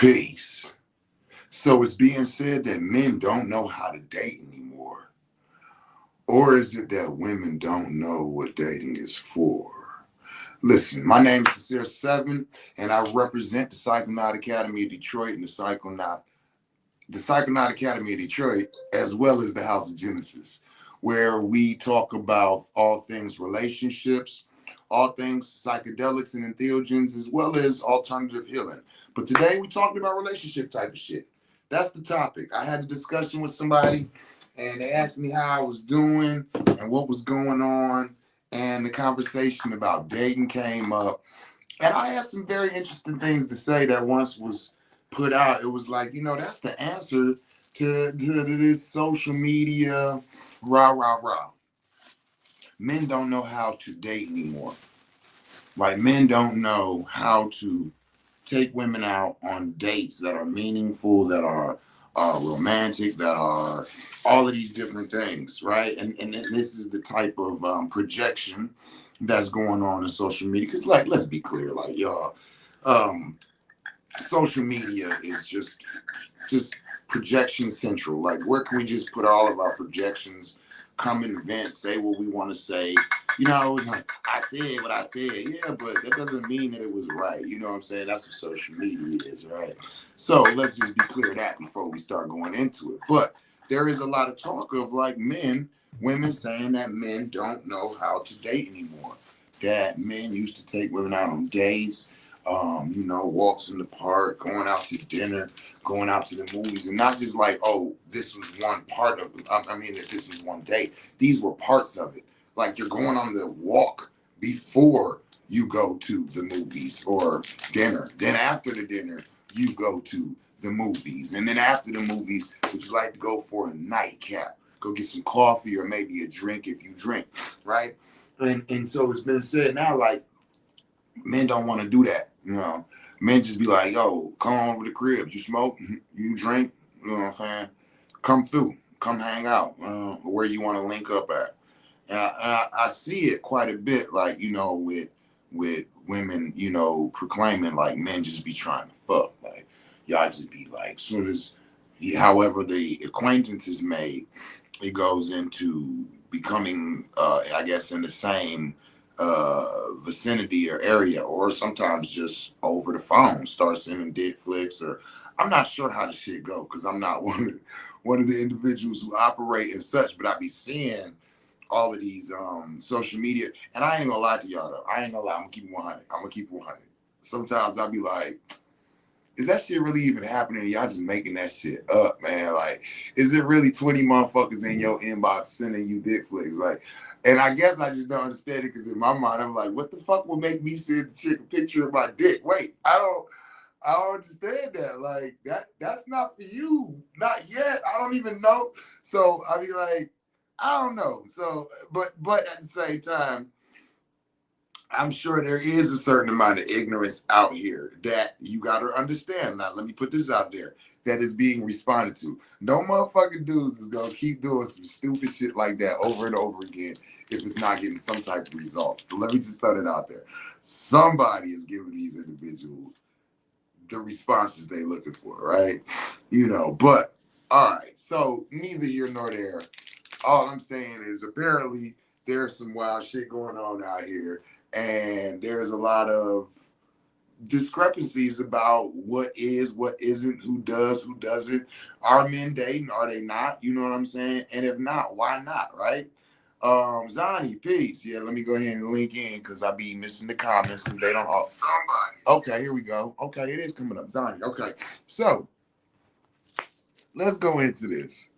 Peace. So it's being said that men don't know how to date anymore. Or is it that women don't know what dating is for? Listen, my name is Sincere Seven, and I represent the Psychonaut Academy of Detroit and the Psychonaut Academy of Detroit, as well as the House of Genesis, where we talk about all things relationships, all things psychedelics and entheogens, as well as alternative healing. But today we're talking about relationship type of shit. That's the topic. I had a discussion with somebody, and they asked me how I was doing and what was going on, and the conversation about dating came up. And I had some very interesting things to say that once was put out. It was like, that's the answer to this social media rah, rah, rah. Men don't know how to date anymore. Like, men don't know how to take women out on dates that are meaningful, that are romantic, that are all of these different things, right? And this is the type of projection that's going on in social media. Because, like, let's be clear, like, y'all, social media is just projection central. Like, where can we just put all of our projections, come and vent, say what we want to say? It's like, I said what I said. Yeah, but that doesn't mean that it was right. You know what I'm saying? That's what social media is, right? So let's just be clear that before we start going into it. But there is a lot of talk of, like, women saying that men don't know how to date anymore. That men used to take women out on dates, walks in the park, going out to dinner, going out to the movies, and not just like, oh, this was one part of it. That this is one date. These were parts of it. Like, you're going on the walk before you go to the movies or dinner. Then after the dinner, you go to the movies. And then after the movies, would you like to go for a nightcap? Go get some coffee or maybe a drink if you drink, right? And so it's been said now, like, men don't want to do that. Men just be like, yo, come on over the crib. You smoke, you drink, you know what I'm saying? Come through, come hang out, where you want to link up at. And I see it quite a bit, like, with women, proclaiming, like, men just be trying to fuck. Like, y'all just be like, soon as, however the acquaintance is made, it goes into becoming, I guess, in the same vicinity or area, or sometimes just over the phone, start sending dick flicks, or I'm not sure how the shit go, because I'm not one of the individuals who operate as such, but I be seeing all of these social media, and I ain't gonna lie to y'all though. I ain't gonna lie. I'm gonna keep it 100. I'm gonna keep it 100. Sometimes I'll be like, is that shit really even happening? Y'all just making that shit up, man. Like, is it really 20 motherfuckers in your inbox sending you dick flicks? Like, and I guess I just don't understand it, because in my mind, I'm like, what the fuck will make me send a chick a picture of my dick? Wait, I don't understand that. Like, that's not for you. Not yet. I don't even know. So I be like, I don't know. So, but at the same time, I'm sure there is a certain amount of ignorance out here that you got to understand. Now, let me put this out there that is being responded to. No motherfucking dudes is going to keep doing some stupid shit like that over and over again if it's not getting some type of results. So let me just throw that out there. Somebody is giving these individuals the responses they're looking for, right? But all right. So neither here nor there. All I'm saying is, apparently there's some wild shit going on out here, and there's a lot of discrepancies about what is, what isn't, who does, who doesn't. Are men dating? Are they not? You know what I'm saying? And if not, why not, right? Zani, peace. Yeah, let me go ahead and link in, because I be missing the comments because they don't all. Somebody. Okay, here we go. Okay, it is coming up. Zani. Okay. So let's go into this.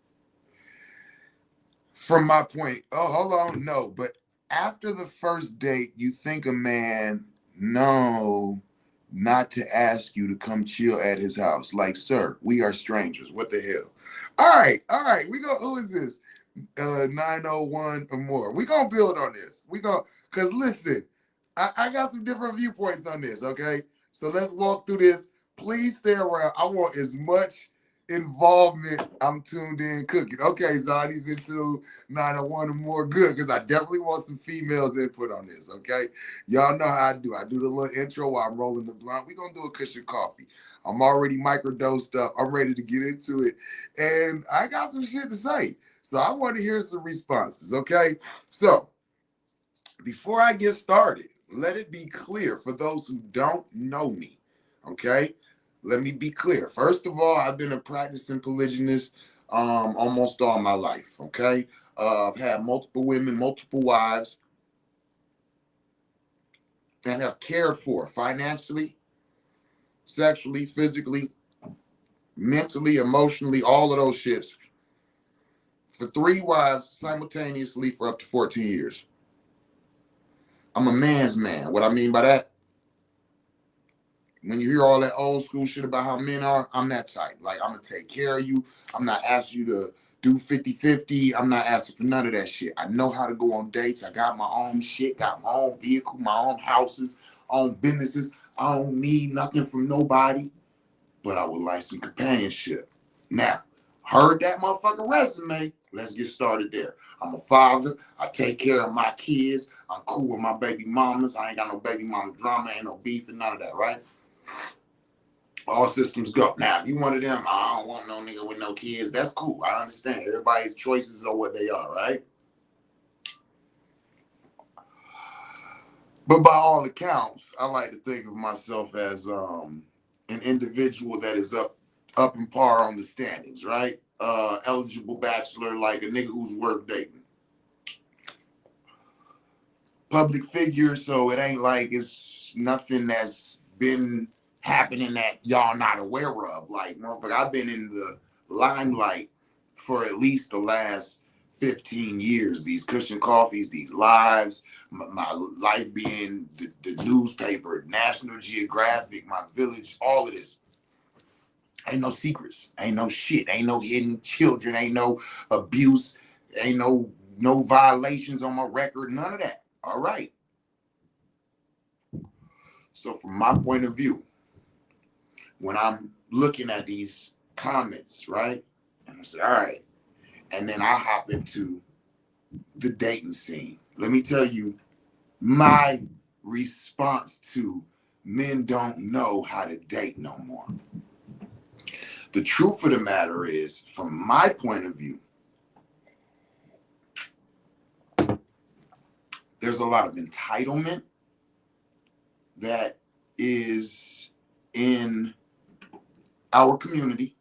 From my point, oh, hold on, no, but after the first date, you think a man no not to ask you to come chill at his house. Like, sir, we are strangers. What the hell? All right. Who is this? 901 or more. We gonna build on this. Cause listen, I got some different viewpoints on this, okay? So let's walk through this. Please stay around. I want as much involvement. I'm tuned in cooking. Okay, Zani's into 901 or more. Good, because I definitely want some females input on this, okay? Y'all know how I do. I do the little intro while I'm rolling the blunt. We're going to do a cushion coffee. I'm already microdosed up. I'm ready to get into it. And I got some shit to say. So I want to hear some responses, okay? So before I get started, let it be clear for those who don't know me, okay? Let me be clear. First of all, I've been a practicing polygynist almost all my life, okay? I've had multiple women, multiple wives, and have cared for financially, sexually, physically, mentally, emotionally, all of those shits for 3 wives simultaneously for up to 14 years. I'm a man's man. What I mean by that, when you hear all that old school shit about how men are, I'm that type. Like, I'm going to take care of you. I'm not asking you to do 50-50. I'm not asking for none of that shit. I know how to go on dates. I got my own shit, got my own vehicle, my own houses, own businesses. I don't need nothing from nobody, but I would like some companionship. Now, heard that motherfucking resume. Let's get started there. I'm a father. I take care of my kids. I'm cool with my baby mamas. I ain't got no baby mama drama. Ain't no beef and none of that, right? All systems go. Now, if you one of them, I don't want no nigga with no kids, that's cool. I understand. Everybody's choices are what they are, right? But by all accounts, I like to think of myself as an individual that is up in par on the standings, right? Eligible bachelor, like a nigga who's worth dating. Public figure, so it ain't like it's nothing that's been happening that y'all not aware of. Like, motherfucker, I've been in the limelight for at least the last 15 years. These cushion coffees, these lives, my life being the newspaper, National Geographic, my village, all of this. Ain't no secrets, ain't no shit, ain't no hidden children, ain't no abuse, ain't no violations on my record, none of that. All right. So from my point of view, when I'm looking at these comments, right, and I say, all right, and then I hop into the dating scene. Let me tell you my response to men don't know how to date no more. The truth of the matter is, from my point of view, there's a lot of entitlement that is in our community.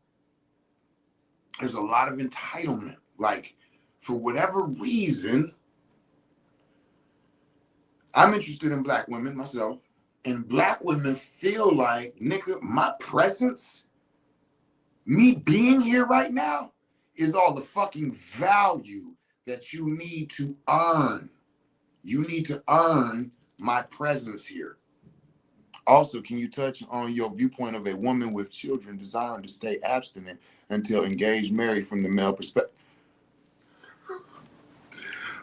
There's a lot of entitlement. Like, for whatever reason, I'm interested in black women myself, and black women feel like, nigga, my presence, me being here right now, is all the fucking value that you need to earn. You need to earn my presence here. Also, can you touch on your viewpoint of a woman with children desiring to stay abstinent until engaged, married from the male perspective?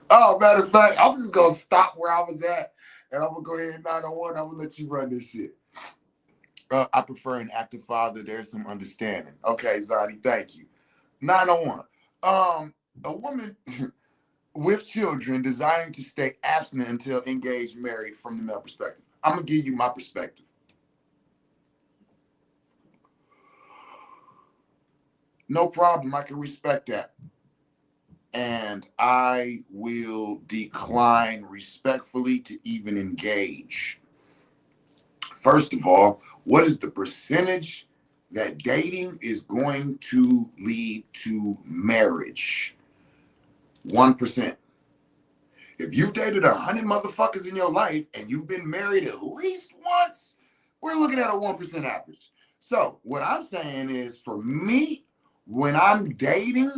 Oh, matter of fact, I'm just going to stop where I was at, and I'm going to go ahead and 901. I'm going to let you run this shit. I prefer an active father. There's some understanding. Okay, Zadi, thank you. 901. A woman with children desiring to stay abstinent until engaged, married from the male perspective. I'm going to give you my perspective. No problem. I can respect that. And I will decline respectfully to even engage. First of all, what is the percentage that dating is going to lead to marriage? 1%. If you've dated 100 motherfuckers in your life and you've been married at least once, we're looking at a 1% average. So what I'm saying is, for me, when I'm dating,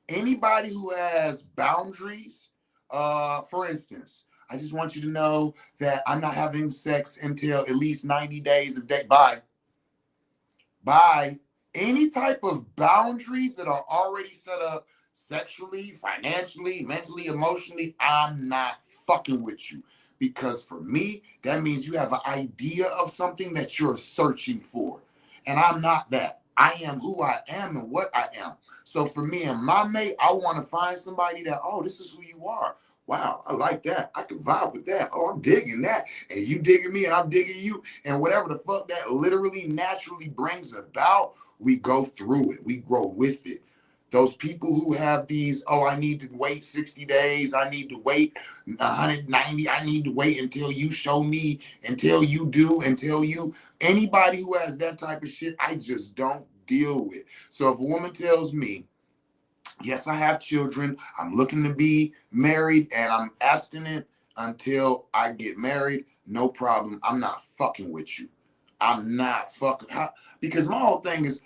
anybody who has boundaries, for instance, I just want you to know that I'm not having sex until at least 90 days of date. By any type of boundaries that are already set up sexually, financially, mentally, emotionally, I'm not fucking with you. Because for me, that means you have an idea of something that you're searching for. And I'm not that. I am who I am and what I am. So for me and my mate, I want to find somebody that, oh, this is who you are. wow, I like that. I can vibe with that. Oh, I'm digging that. And you digging me and I'm digging you. And whatever the fuck that literally naturally brings about, we go through it. We grow with it. Those people who have these, oh, I need to wait 60 days. I need to wait 190. I need to wait until you show me, until you do, until you. Anybody who has that type of shit, I just don't deal with. So if a woman tells me, yes, I have children, I'm looking to be married, and I'm abstinent until I get married, no problem. I'm not fucking with you. I'm not fucking. Because my whole thing is,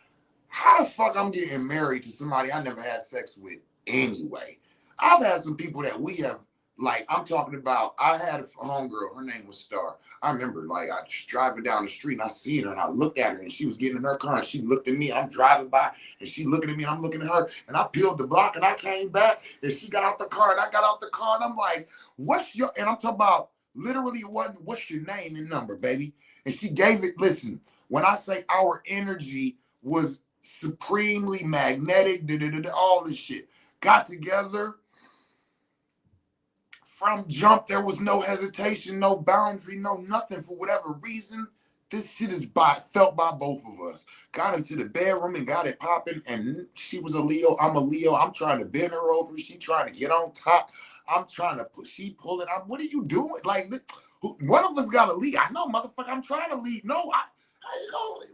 how the fuck I'm getting married to somebody I never had sex with anyway? I've had some people that we have, like, I'm talking about, I had a homegirl, her name was Star. I remember, like, I was driving down the street and I seen her and I looked at her and she was getting in her car and she looked at me. I'm driving by and she looking at me and I'm looking at her, and I peeled the block and I came back and she got out the car and I got out the car and I'm like, and I'm talking about literally it wasn't, what's your name and number, baby? And she gave it, listen, when I say our energy was supremely magnetic, all this shit. Got together. From jump, there was no hesitation, no boundary, no nothing. For whatever reason, this shit is felt by both of us. Got into the bedroom and got it popping, and she was a Leo, I'm a Leo. I'm trying to bend her over. She trying to get on top. I'm trying to push, she pulling. What are you doing? Like, one of us got to lead. I know, motherfucker, I'm trying to lead. No, I don't.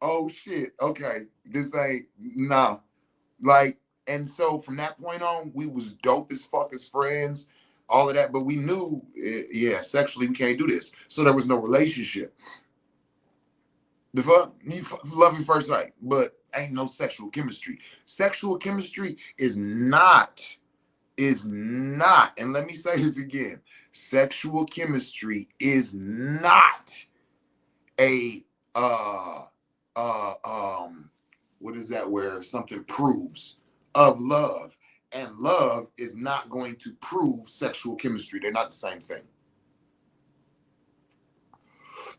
Oh shit, okay, this ain't, no. Like, and so from that point on, we was dope as fuck as friends, all of that, but we knew, yeah, sexually we can't do this. So there was no relationship. The fuck? You love at first sight, but ain't no sexual chemistry. Sexual chemistry is not, and let me say this again, sexual chemistry is not a, what is that where something proves of love, and love is not going to prove sexual chemistry. They're not the same thing.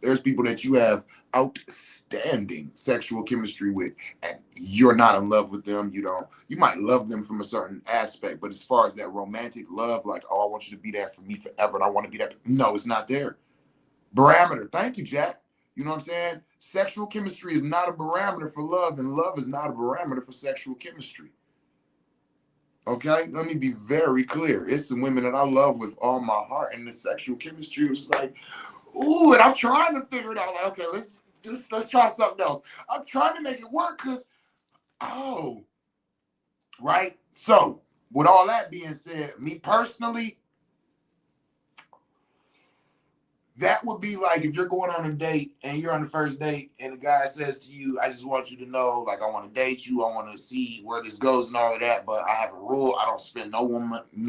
There's people that you have outstanding sexual chemistry with, and you're not in love with them. You might love them from a certain aspect, but as far as that romantic love, like, oh, I want you to be there for me forever and I want to be that, no, it's not there. Barometer. Thank you, Jack. You know what I'm saying? Sexual chemistry is not a barometer for love, and love is not a barometer for sexual chemistry. Okay? Let me be very clear. It's the women that I love with all my heart, and the sexual chemistry was like, ooh, and I'm trying to figure it out. Like, okay, let's try something else. I'm trying to make it work because, oh, right? So, with all that being said, me personally, that would be like if you're going on a date and you're on the first date and the guy says to you, I just want you to know, like, I want to date you. I want to see where this goes and all of that. But I have a rule. I don't spend no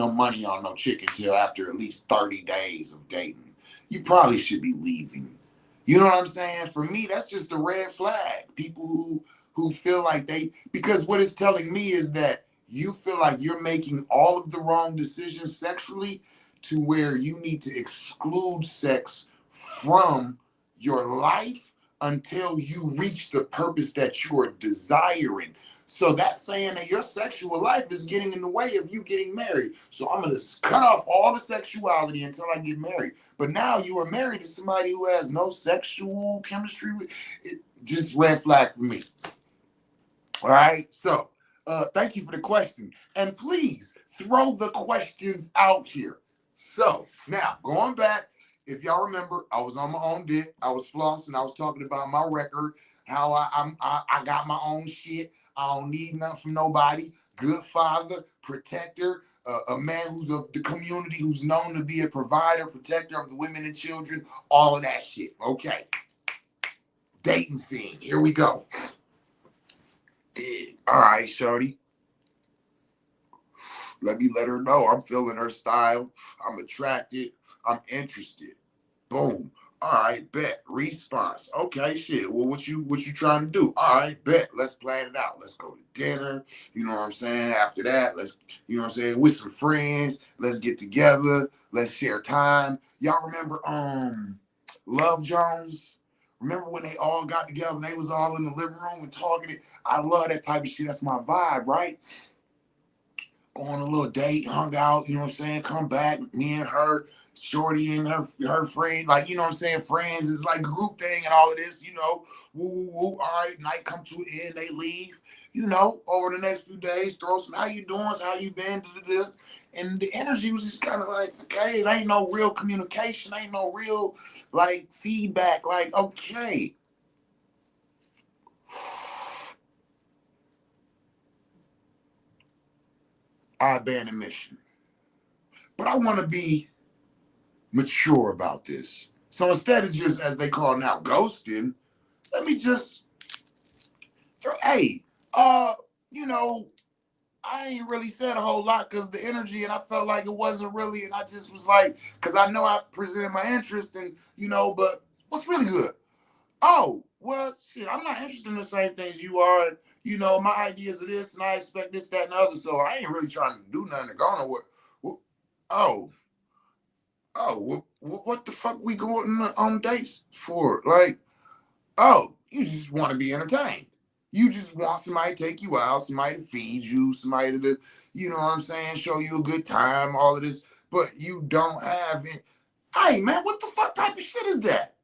money on no chick until after at least 30 days of dating. You probably should be leaving. You know what I'm saying? For me, that's just a red flag. People who feel like because what it's telling me is that you feel like you're making all of the wrong decisions sexually, to where you need to exclude sex from your life until you reach the purpose that you are desiring. So that's saying that your sexual life is getting in the way of you getting married. So I'm going to cut off all the sexuality until I get married. But now you are married to somebody who has no sexual chemistry. Just red flag for me. All right. So thank you for the question. And please throw the questions out here. So now going back, if y'all remember, I was on my own dick. I was flossing. I was talking about my record, how I got my own shit. I don't need nothing from nobody. Good father, protector, a man who's of the community, who's known to be a provider, protector of the women and children, all of that shit. Okay. Dating scene. Here we go. All right, shorty. Let me let her know I'm feeling her style. I'm attracted. I'm interested. Boom. All right, bet. Response. Okay, shit. Well, what you trying to do? All right, bet. Let's plan it out. Let's go to dinner. You know what I'm saying? After that, let's, you know what I'm saying, with some friends. Let's get together. Let's share time. Y'all remember Love Jones? Remember when they all got together and they was all in the living room and talking? I love that type of shit. That's my vibe, right? go on a little date, hung out, you know what I'm saying? Come back, me and her, Shorty and her friend, like, you know what I'm saying? Friends is like a group thing and all of this, you know. Woo, woo, woo. All right, night come to an end, they leave. You know, over the next few days, throw some, how you doing? How you been? Da-da-da. And the energy was just kind of like, okay, it ain't no real communication, ain't no real like feedback. Like, okay, I abandon mission. But I want to be mature about this. So instead of just, as they call now, ghosting, let me just, hey, you know, I ain't really said a whole lot because the energy, and I felt like it wasn't really, and I just was like, because I know I presented my interest, and you know, but what's really good? Oh, well, shit, I'm not interested in the same things you are. And, you know, my ideas are this, and I expect this, that, and the other. So I ain't really trying to do nothing to go nowhere. Oh, what the fuck we going on dates for? Like, oh, you just want to be entertained. You just want somebody to take you out, somebody to feed you, somebody to, you know what I'm saying, show you a good time, all of this. But you don't have it. Hey, man, what the fuck type of shit is that?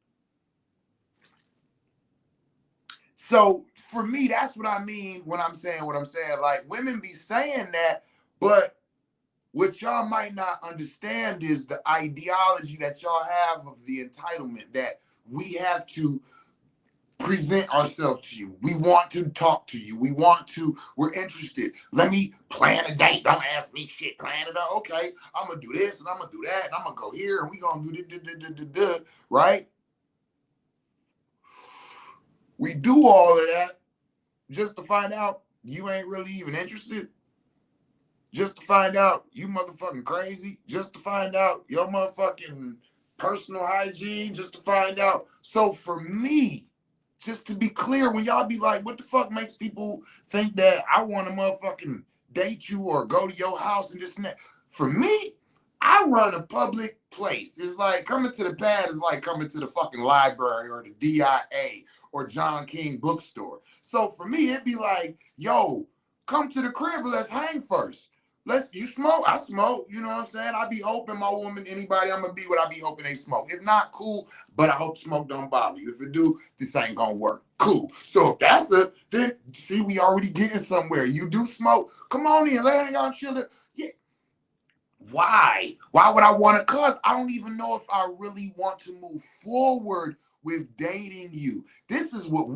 So for me, that's what I mean when I'm saying what I'm saying. Like, women be saying that, but what y'all might not understand is the ideology that y'all have of the entitlement that we have to present ourselves to you. We want to talk to you. We're interested. Let me plan a date. Don't ask me shit. Plan it out. Okay, I'm gonna do this and I'm gonna do that and I'm gonna go here and we gonna do this, right? We do all of that just to find out you ain't really even interested. Just to find out you motherfucking crazy. Just to find out your motherfucking personal hygiene. Just to find out. So for me, just to be clear, when y'all be like, what the fuck makes people think that I want to motherfucking date you or go to your house and this and that? For me, I run a public place. It's like coming to the pad is like coming to the fucking library or the DIA or John King bookstore. So for me, it'd be like, yo, come to the crib, let's hang first. You smoke, I smoke, you know what I'm saying? I be hoping my woman, anybody I'm gonna be with, I be hoping they smoke. If not, cool, but I hope smoke don't bother you. If it do, this ain't gonna work. Cool. So if that's it, then see, we already getting somewhere. You do smoke, come on in, let's hang out, chill. Yeah. Why? Why would I want to? Cause I don't even know if I really want to move forward with dating you. This is what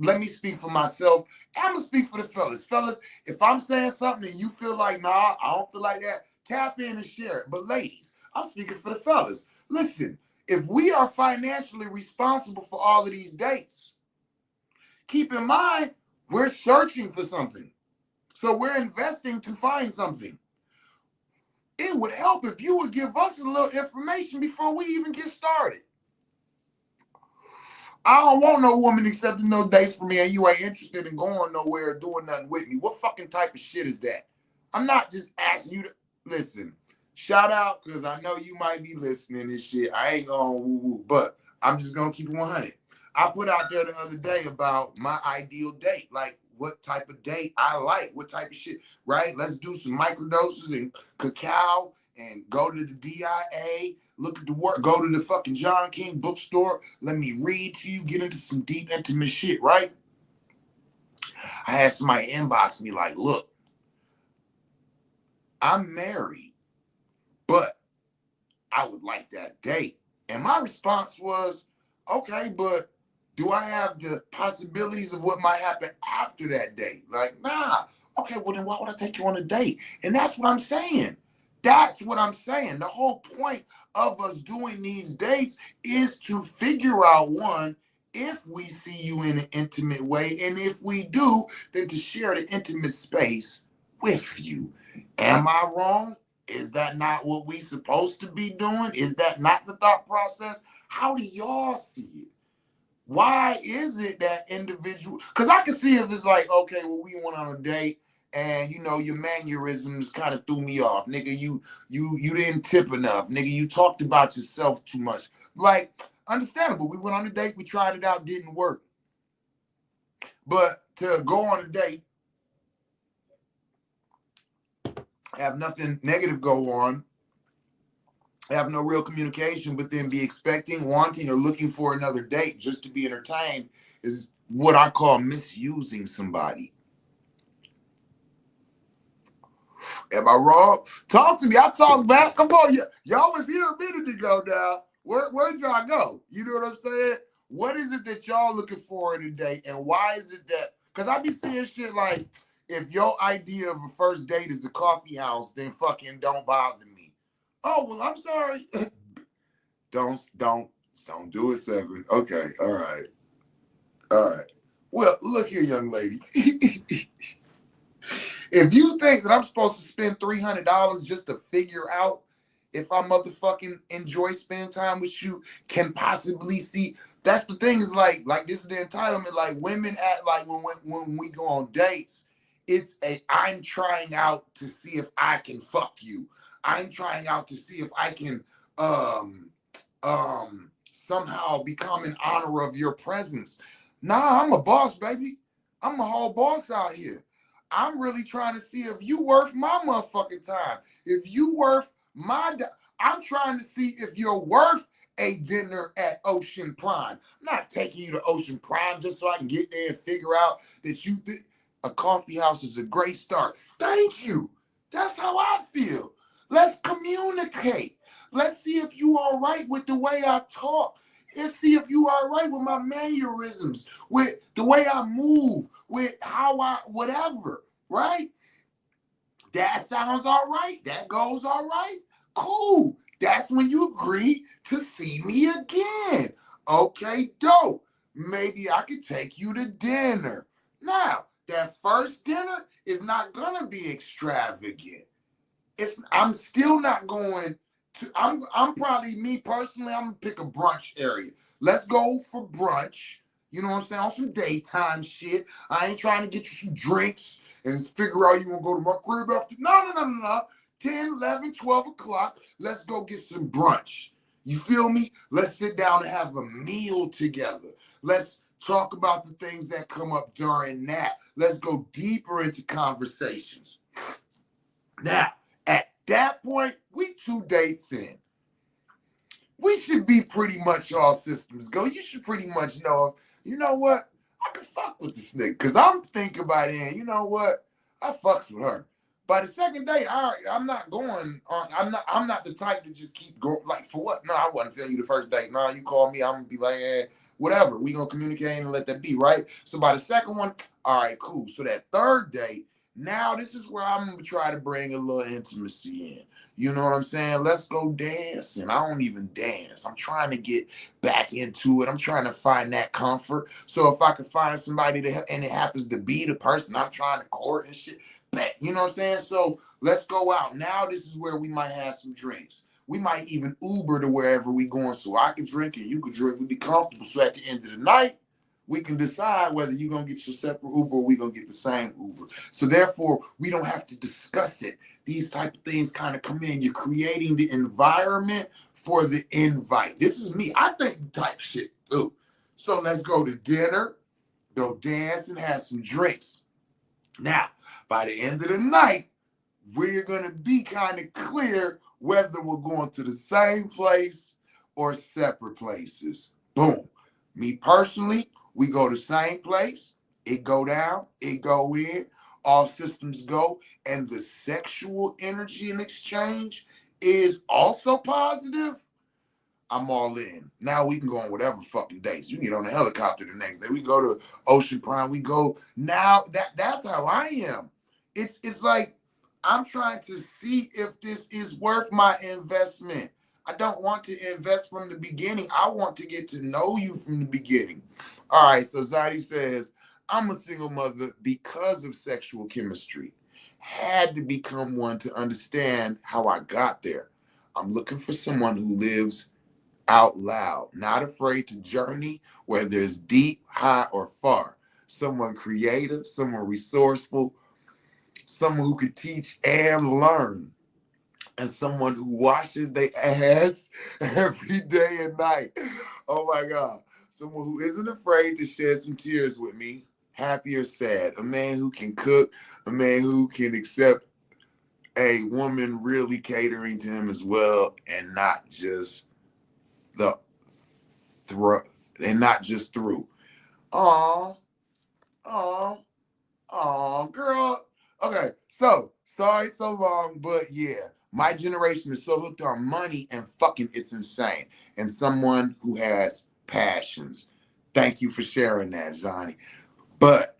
let me speak for myself. I'm gonna speak for the fellas. Fellas, if I'm saying something and you feel like, nah, I don't feel like that, tap in and share it. But ladies, I'm speaking for the fellas. Listen, if we are financially responsible for all of these dates, keep in mind, we're searching for something. So we're investing to find something. It would help if you would give us a little information before we even get started. I don't want no woman accepting no dates from me and you ain't interested in going nowhere or doing nothing with me. What fucking type of shit is that? I'm not just asking you to listen. Shout out, because I know you might be listening and shit. I ain't gonna woo-woo, but I'm just gonna keep it 100. I put out there the other day about my ideal date, like what type of date I like, what type of shit, right? Let's do some microdoses and cacao and go to the DIA, look at the work, go to the fucking John King bookstore. Let me read to you, get into some deep, intimate shit, right? I had somebody inbox me like, look, I'm married, but I would like that date. And my response was, okay, but do I have the possibilities of what might happen after that date? Like, nah. Okay, well then why would I take you on a date? And that's what I'm saying. That's what I'm saying. The whole point of us doing these dates is to figure out, one, if we see you in an intimate way, and if we do, then to share the intimate space with you. Am I wrong? Is that not what we supposed to be doing? Is that not the thought process? How do y'all see it? Why is it that individual? Because I can see if it's like, okay, well, we went on a date and you know your mannerisms kind of threw me off, nigga. You didn't tip enough, nigga. You talked about yourself too much. Like, understandable. We went on a date, we tried it out, didn't work. But to go on a date have nothing negative go on, have no real communication, but then be expecting, wanting, or looking for another date just to be entertained is what I call misusing somebody. Am I wrong? Talk to me. I talk back. Come on, y'all was here a minute ago now. Where'd y'all go? You know what I'm saying? What is it that y'all looking for in a date, and why is it that? Because I be seeing shit like, if your idea of a first date is a coffee house, then fucking don't bother me. Oh well, I'm sorry. don't do it, Seven. Okay, all right. Well, look here, young lady. If you think that I'm supposed to spend $300 just to figure out if I motherfucking enjoy spending time with you, can possibly see, that's the thing, is like this is the entitlement. Like, women act like when we go on dates, it's I'm trying out to see if I can fuck you. I'm trying out to see if I can somehow become in honor of your presence. Nah, I'm a boss, baby. I'm a whole boss out here. I'm really trying to see if you worth my motherfucking time. If you worth I'm trying to see if you're worth a dinner at Ocean Prime. I'm not taking you to Ocean Prime just so I can get there and figure out that a coffee house is a great start. Thank you. That's how I feel. Let's communicate. Let's see if you are right with the way I talk. Let's see if you are right with my mannerisms, with the way I move, with how whatever, right? That sounds all right. That goes all right. Cool. That's when you agree to see me again. Okay, dope. Maybe I could take you to dinner. Now, that first dinner is not gonna be extravagant. I'm still not going to, I'm probably, me personally, I'm gonna pick a brunch area. Let's go for brunch. You know what I'm saying? On some daytime shit. I ain't trying to get you some drinks and figure out you want to go to my crib after. No. 10, 11, 12 o'clock. Let's go get some brunch. You feel me? Let's sit down and have a meal together. Let's talk about the things that come up during that. Let's go deeper into conversations. Now, at that point, we 2 dates in. We should be pretty much all systems go. You should pretty much know, you know what? I can fuck with this nigga. Because I'm thinking about it, and you know what? I fucks with her. By the second date, I'm not going on. I'm not the type to just keep going. Like, for what? No, I wasn't feeling you the first date. No, you call me, I'm going to be like, whatever. We going to communicate and let that be, right? So by the second one, all right, cool. So that third date, now this is where I'm going to try to bring a little intimacy in. You know what I'm saying? Let's go dancing. I don't even dance. I'm trying to get back into it. I'm trying to find that comfort. So if I could find somebody and it happens to be the person I'm trying to court and shit, you know what I'm saying? So let's go out. Now this is where we might have some drinks. We might even Uber to wherever we going so I can drink and you can drink. We be comfortable. So at the end of the night, we can decide whether you're going to get your separate Uber or we're going to get the same Uber. So therefore, we don't have to discuss it. These type of things kind of come in. You're creating the environment for the invite. This is me. I think type shit too. So let's go to dinner, go dance, and have some drinks. Now, by the end of the night, we're going to be kind of clear whether we're going to the same place or separate places. Boom. Me personally, we go to the same place. It go down, it go in, all systems go, and the sexual energy in exchange is also positive. I'm all in. Now we can go on whatever fucking dates. You can get on a helicopter the next day. We go to Ocean Prime. We go now. That's how I am. It's like I'm trying to see if this is worth my investment. I don't want to invest from the beginning. I want to get to know you from the beginning. All right, so Zadie says, I'm a single mother because of sexual chemistry. Had to become one to understand how I got there. I'm looking for someone who lives out loud, not afraid to journey, whether it's deep, high, or far. Someone creative, someone resourceful, someone who could teach and learn, and someone who washes their ass every day and night. Oh my God. Someone who isn't afraid to shed some tears with me, happy or sad. A man who can cook, a man who can accept a woman really catering to him as well, and not just the through, and not just through. Aw, aw, aw, girl. Okay, so sorry so long, but yeah, my generation is so hooked on money and fucking it's insane. And someone who has passions. Thank you for sharing that, Zani. But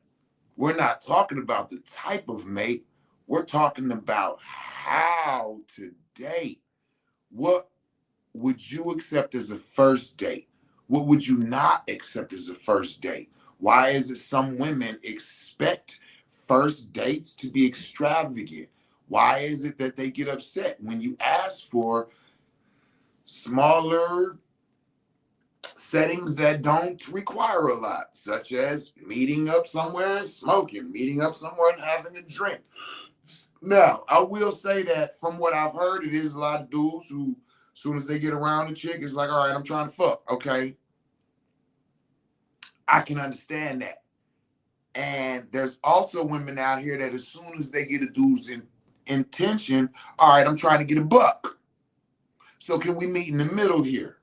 we're not talking about the type of mate. We're talking about how to date. What would you accept as a first date? What would you not accept as a first date? Why is it some women expect first dates to be extravagant? Why is it that they get upset when you ask for smaller settings that don't require a lot, such as meeting up somewhere and smoking, meeting up somewhere and having a drink? Now, I will say that from what I've heard, it is a lot of dudes who, as soon as they get around a chick, it's like, all right, I'm trying to fuck. Okay. I can understand that. And there's also women out here that as soon as they get a dude's intention, all right, I'm trying to get a buck. So can we meet in the middle here?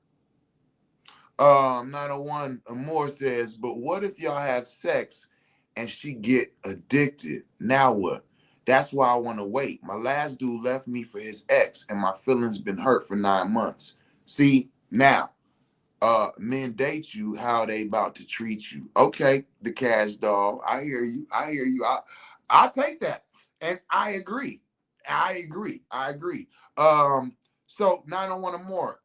901 Amore says, but what if y'all have sex and she get addicted? Now what? That's why I want to wait. My last dude left me for his ex, and my feelings been hurt for 9 months. See, now, men date you, how they about to treat you. Okay, the cash doll. I hear you. I hear you. I'll take that. And I agree. I agree. I agree. So 901 Amore,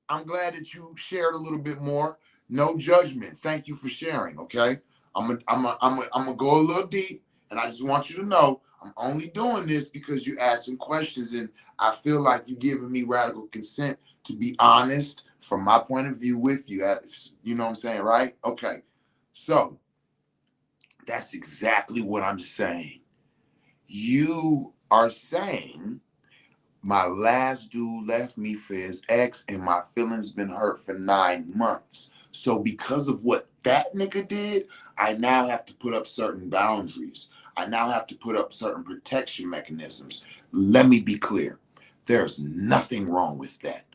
I'm glad that you shared a little bit more. No judgment. Thank you for sharing. Okay, I'm gonna go a little deep, and I just want you to know I'm only doing this because you're asking questions, and I feel like you're giving me radical consent to be honest from my point of view with you. You know what I'm saying, right? Okay, so that's exactly what I'm saying. You are saying my last dude left me for his ex, and my feelings been hurt for 9 months. So because of what that nigga did, I now have to put up certain boundaries. I now have to put up certain protection mechanisms. Let me be clear. There's nothing wrong with that.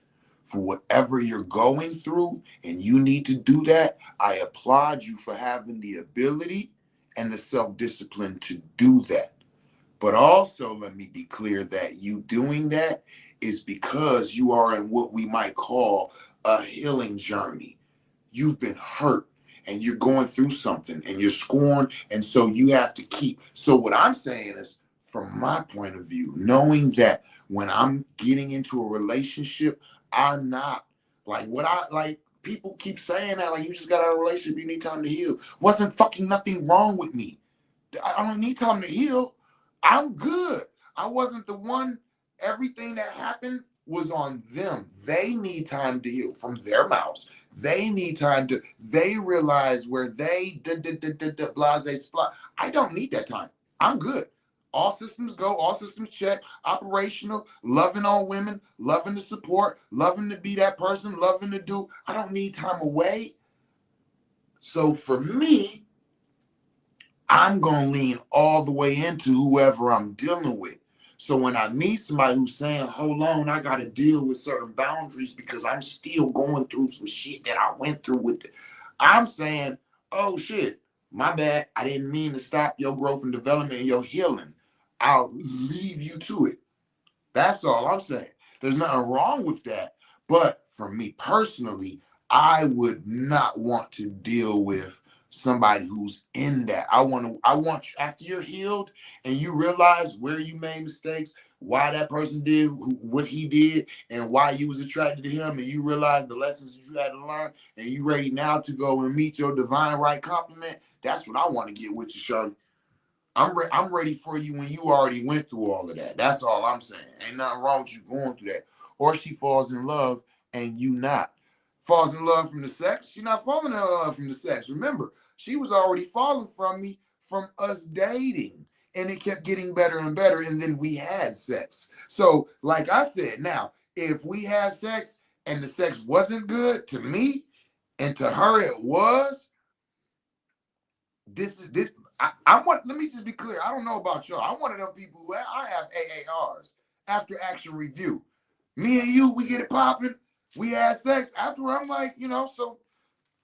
For whatever you're going through and you need to do that, I applaud you for having the ability and the self-discipline to do that. But also, let me be clear that you doing that is because you are in what we might call a healing journey. You've been hurt and you're going through something and you're scorned. And so you have to keep. So what I'm saying is, from my point of view, knowing that when I'm getting into a relationship, I'm not like what I like. People keep saying that, like, you just got out of a relationship, you need time to heal. Wasn't fucking nothing wrong with me. I don't need time to heal. I'm good. I wasn't the one. Everything that happened was on them. They need time to heal from their mouths. They need time to, they realize where they, blase, splat. I don't need that time. I'm good. All systems go, all systems check, operational, loving on women, loving to support, loving to be that person, loving to do. I don't need time away. So for me, I'm going to lean all the way into whoever I'm dealing with. So when I meet somebody who's saying, hold on, I got to deal with certain boundaries because I'm still going through some shit that I went through with it, I'm saying, oh shit, my bad. I didn't mean to stop your growth and development and your healing. I'll leave you to it. That's all I'm saying. There's nothing wrong with that. But for me personally, I would not want to deal with somebody who's in that. I want you, after you're healed and you realize where you made mistakes, why that person did what he did, and why you was attracted to him, and you realize the lessons you had to learn, and you ready now to go and meet your divine right complement. That's what I want to get with you, Shorty. I'm ready for you when you already went through all of that. That's all I'm saying. Ain't nothing wrong with you going through that. Or she falls in love and you not. Falls in love from the sex. She not falling in love from the sex. Remember, she was already falling from me from us dating. And it kept getting better and better. And then we had sex. So, like I said, now, if we had sex and the sex wasn't good to me and to her it was, this is this. I let me just be clear. I don't know about y'all. I'm one of them people who I have AARs, after action review. Me and you, we get it popping. We had sex. After I'm like, so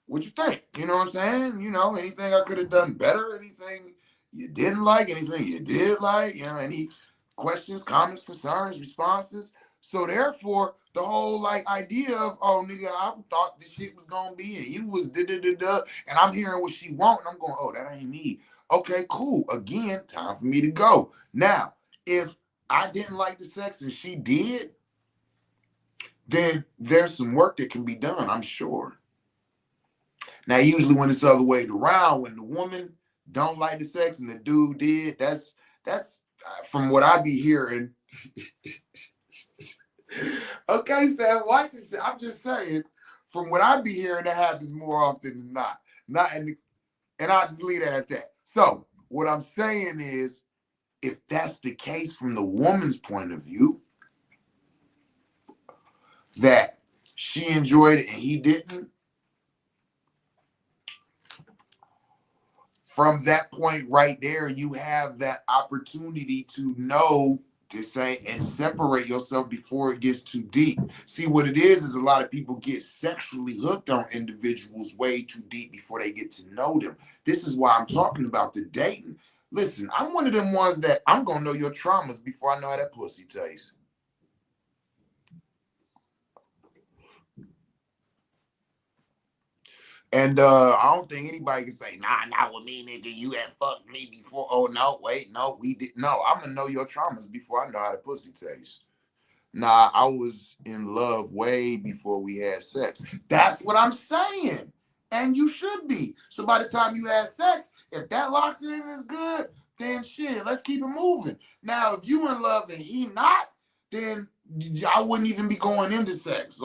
what you think? You know what I'm saying? Anything I could have done better? Anything you didn't like? Anything you did like? Any questions, comments, concerns, responses? So therefore, the whole idea of, oh nigga, I thought this shit was gonna be, and you was da da da da, and I'm hearing what she want, and I'm going, oh, that ain't me. Okay, cool. Again, time for me to go. Now, if I didn't like the sex and she did, then there's some work that can be done, I'm sure. Now, usually when it's the other way around, when the woman don't like the sex and the dude did, that's from what I be hearing. Okay, Sam, watch this. I'm just saying, from what I be hearing, that happens more often than not. And I'll just leave it at that. So what I'm saying is, if that's the case from the woman's point of view, that she enjoyed it and he didn't, from that point right there, you have that opportunity to know, to say, and separate yourself before it gets too deep. See, what it is a lot of people get sexually hooked on individuals way too deep before they get to know them. This is why I'm talking about the dating. Listen, I'm one of them ones that I'm going to know your traumas before I know how that pussy tastes. And I don't think anybody can say, nah, not with me, nigga. You had fucked me before. Oh, no, wait, no, we did. No, I'm going to know your traumas before I know how the pussy tastes. Nah, I was in love way before we had sex. That's what I'm saying. And you should be. So by the time you had sex, if that locks it in is good, then shit, let's keep it moving. Now, if you in love and he not, then I wouldn't even be going into sex.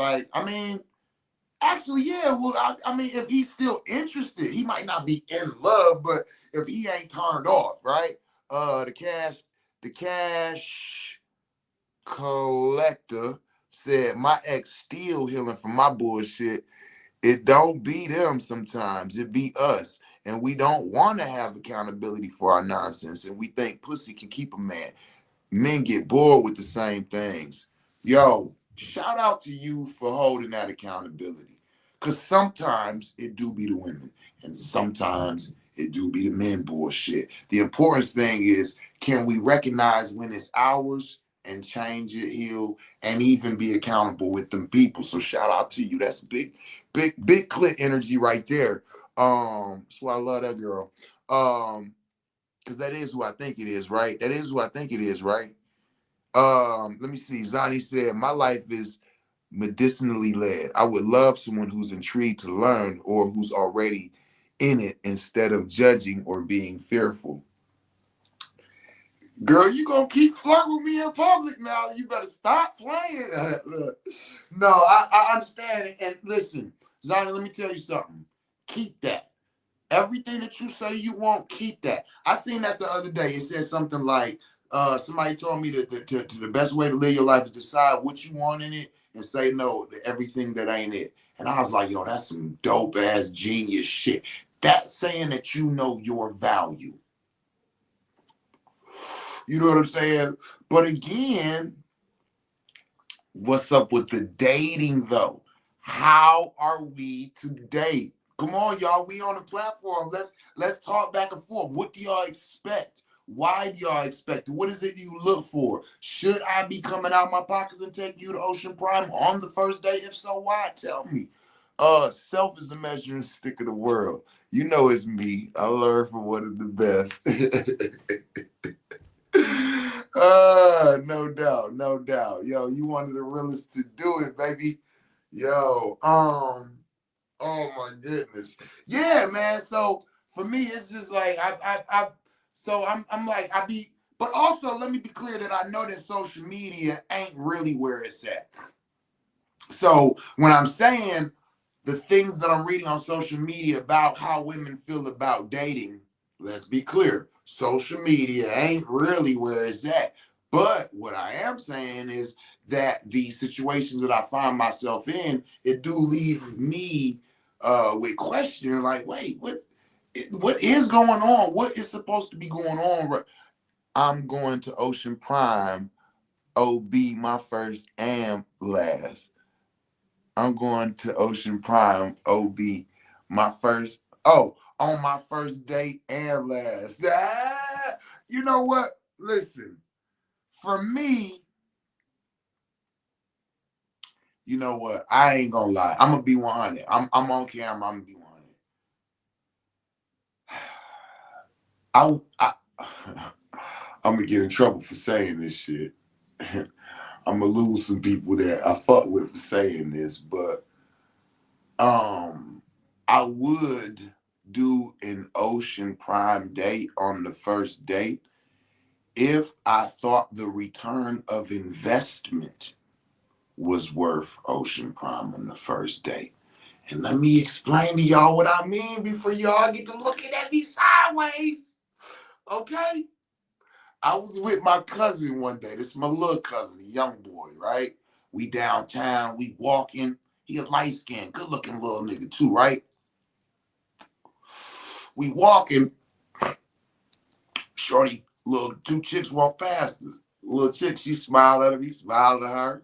Actually, yeah. Well, I mean, if he's still interested, he might not be in love, but if he ain't turned off, right? The cash collector said, my ex still healing from my bullshit. It don't be them sometimes. It be us. And we don't want to have accountability for our nonsense. And we think pussy can keep a man. Men get bored with the same things. Yo, shout out to you for holding that accountability. Because sometimes it do be the women, and sometimes it do be the men bullshit. The important thing is, can we recognize when it's ours and change it, heal, and even be accountable with them people? So shout out to you. That's big, big, big clit energy right there. That's why I love that girl. Because that is who I think it is, right? That is who I think it is, right? Let me see. Zani said, my life is medicinally led. I would love someone who's intrigued to learn or who's already in it instead of judging or being fearful. Girl, you gonna keep flirting with me in public now. You better stop playing. Look. No, I understand it. And listen, Zani, let me tell you something. Keep that. Everything that you say you want, keep that. I seen that the other day. It said something like, somebody told me that the best way to live your life is decide what you want in it and say no to everything that ain't it. And I was like, yo, that's some dope ass genius shit. That's saying that you know your value. You know what I'm saying? But again, what's up with the dating though? How are we to date? Come on, y'all. We on the platform. Let's talk back and forth. What do y'all expect? Why do y'all expect it? What is it you look for? Should I be coming out of my pockets and taking you to Ocean Prime on the first day? If so, why? Tell me. Self is the measuring stick of the world. You know it's me. I learned from one of the best. No doubt, no doubt. Yo, you one of the realest to do it, baby. Yo, oh my goodness. Yeah, man. So for me, it's just like I'm like but also let me be clear that I know that social media ain't really where it's at. So when I'm saying the things that I'm reading on social media about how women feel about dating, let's be clear, social media ain't really where it's at. But what I am saying is that the situations that I find myself in, it do leave me with questioning like, wait, what? What is going on? What is supposed to be going on? I'm going to Ocean Prime, OB, my first and last. I'm going to Ocean Prime, OB, my first, on my first date and last. Ah, you know what? Listen, for me, you know what? I ain't gonna lie. I'm gonna be 100. I'm on camera. I'm gonna be 100. I I'm gonna get in trouble for saying this shit. I'm gonna lose some people that I fuck with for saying this, but I would do an Ocean Prime date on the first date if I thought the return of investment was worth Ocean Prime on the first date. And let me explain to y'all what I mean before y'all get to looking at me sideways. Okay? I was with my cousin one day. This is my little cousin, a young boy, right? We downtown, we walking. He a light-skinned, good-looking little nigga too, right? We walking. Shorty, little two chicks walk past us. Little chick, she smiled at him, he smiled at her.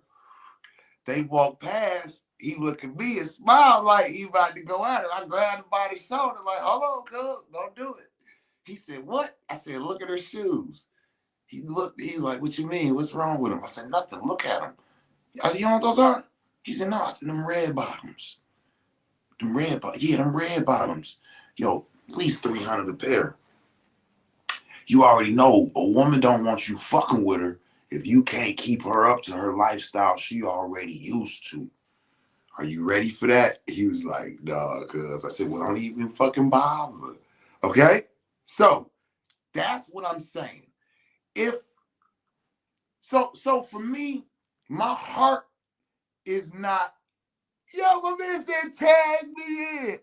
They walk past, he look at me and smiled like he about to go at her. I grabbed him by the shoulder, like, hold on, cuz, don't do it. He said, what? I said, look at her shoes. He looked, he's like, what you mean? What's wrong with him? I said, nothing, look at him. I said, you know what those are? He said, no. I said, them red bottoms. Yeah, them red bottoms. Yo, at least 300 a pair. You already know a woman don't want you fucking with her if you can't keep her up to her lifestyle she already used to. Are you ready for that? He was like, nah, cuz. I said, well, don't even fucking bother. Okay? So that's what I'm saying. If so for me, my heart is not. Yo, my man said tag me in.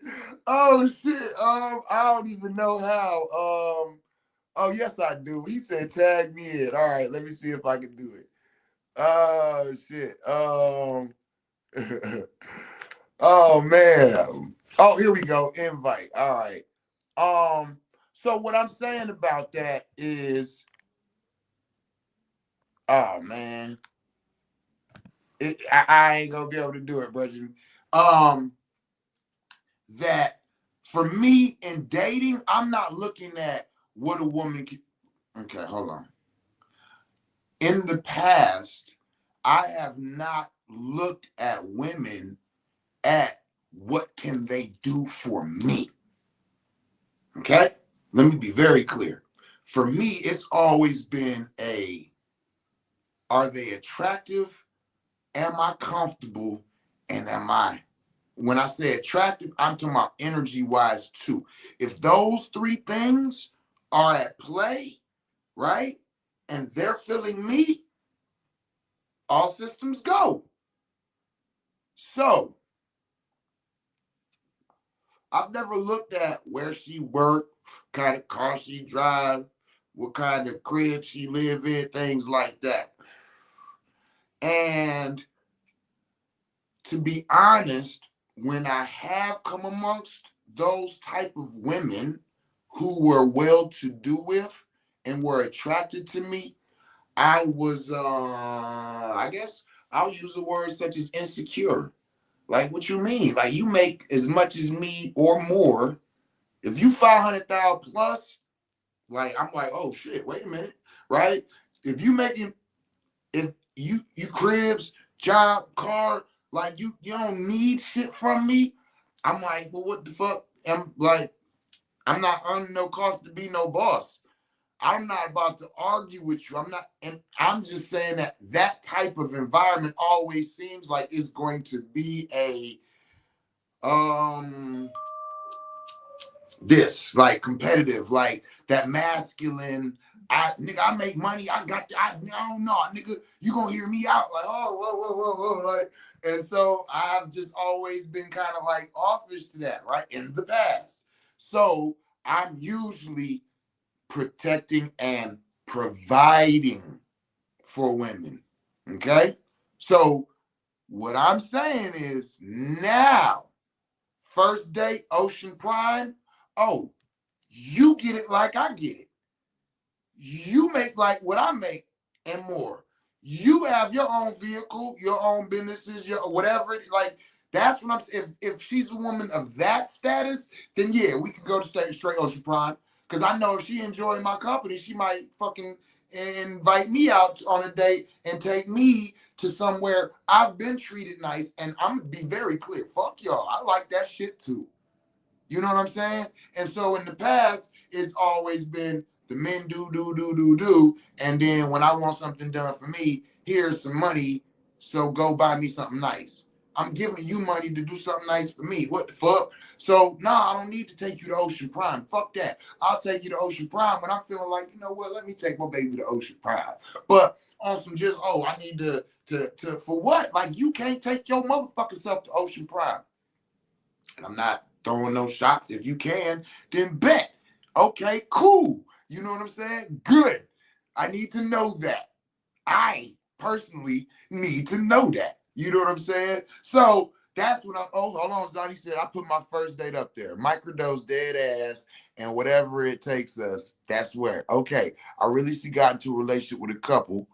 Oh shit. I don't even know how. Oh yes, I do. He said tag me in. All right, let me see if I can do it. Oh shit. Oh man. Oh, here we go. Invite. All right. So what I'm saying about that is, oh man, I ain't gonna be able to do it, brother. Um, that for me in dating, I'm not looking at what a woman can. Okay, hold on. In the past, I have not looked at women at what can they do for me. Okay? Let me be very clear. For me, it's always been are they attractive? Am I comfortable? And when I say attractive, I'm talking about energy wise too. If those three things are at play, right? And they're feeling me, all systems go. So I've never looked at where she worked, kind of car she drive, what kind of crib she live in, things like that. And to be honest, when I have come amongst those type of women who were well to do with and were attracted to me, I was I guess I'll use a word such as insecure. Like, what you mean? Like, you make as much as me or more. If you 500,000 plus, like, I'm like, oh shit, wait a minute, right? If you making, if you cribs, job, car, like you don't need shit from me. I'm like, well, what the fuck? I'm like, I'm not earning no cost to be no boss. I'm not about to argue with you. I'm not, and I'm just saying that that type of environment always seems like it's going to be a this like competitive, like that masculine. I make money. I don't know, nigga. You gonna hear me out like, oh, whoa, like, and so I've just always been kind of like offish to that, right, in the past. So I'm usually protecting and providing for women. Okay, so what I'm saying is now, first date, Ocean Prime. Oh, You get it like I get it. You make like what I make and more. You have your own vehicle, your own businesses, your whatever. Like that's what I'm saying. If she's a woman of that status, then yeah, we can go to straight Ocean Prime. Because I know if she enjoying my company, she might fucking invite me out on a date and take me to somewhere I've been treated nice. And I'm gonna be very clear. Fuck y'all. I like that shit too. You know what I'm saying? And so in the past, it's always been the men do. And then when I want something done for me, here's some money. So go buy me something nice. I'm giving you money to do something nice for me. What the fuck? So, nah, I don't need to take you to Ocean Prime. Fuck that. I'll take you to Ocean Prime when I'm feeling like, you know what, let me take my baby to Ocean Prime. But on some just, oh, I need to for what? Like, you can't take your motherfucking self to Ocean Prime. And I'm not throwing no shots. If you can, then bet. Okay, cool. You know what I'm saying? Good. I need to know that. I personally need to know that. You know what I'm saying? So that's when hold on, Zonnie said I put my first date up there. Microdose, dead ass, and whatever it takes us, that's where. Okay, I recently got into a relationship with a couple.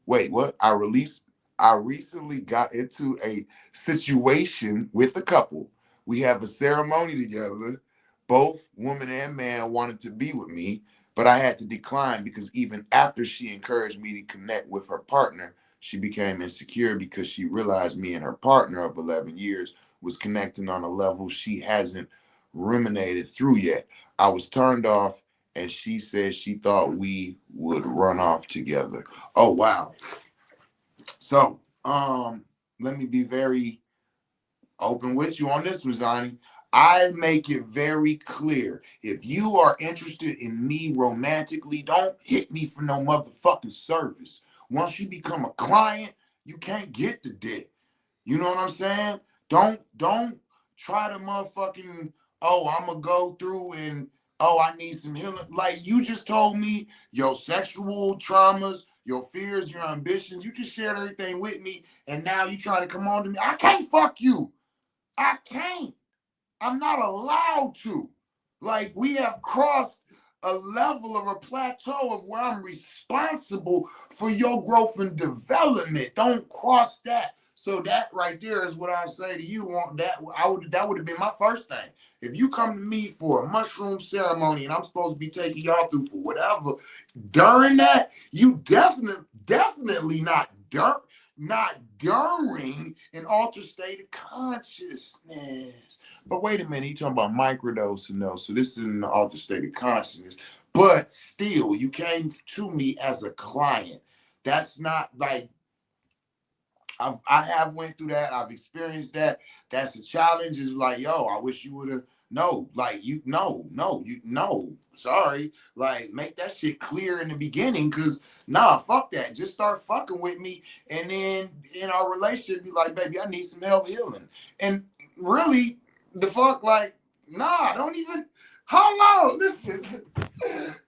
Wait, what? I recently got into a situation with a couple. We have a ceremony together. Both woman and man wanted to be with me, but I had to decline because even after she encouraged me to connect with her partner, she became insecure because she realized me and her partner of 11 years was connecting on a level she hasn't ruminated through yet. I was turned off, and she said she thought we would run off together. Oh, wow. So, let me be very open with you on this one, Zonnie. I make it very clear. If you are interested in me romantically, don't hit me for no motherfucking service. Once you become a client, you can't get the dick. You know what I'm saying? Don't try to motherfucking, oh, I'm gonna go through and oh, I need some healing. Like you just told me your sexual traumas, your fears, your ambitions. You just shared everything with me, and now you trying to come on to me. I can't fuck you. I can't. I'm not allowed to. Like we have crossed a level or a plateau of where I'm responsible for your growth and development. Don't cross that. So that right there is what I say to you. On that would have been my first thing. If you come to me for a mushroom ceremony and I'm supposed to be taking y'all through for whatever, during that, you definitely not during an altered state of consciousness. But wait a minute, you talking about microdosing though. So this is an altered state of consciousness. But still, you came to me as a client. That's not like I have went through that. I've experienced that. That's a challenge. It's like, yo, I wish you would have. No, like you, no. Sorry, like make that shit clear in the beginning, cause nah, fuck that. Just start fucking with me, and then in our relationship, be like, baby, I need some help healing. And really, the fuck, like, nah, don't even. Hold on, listen.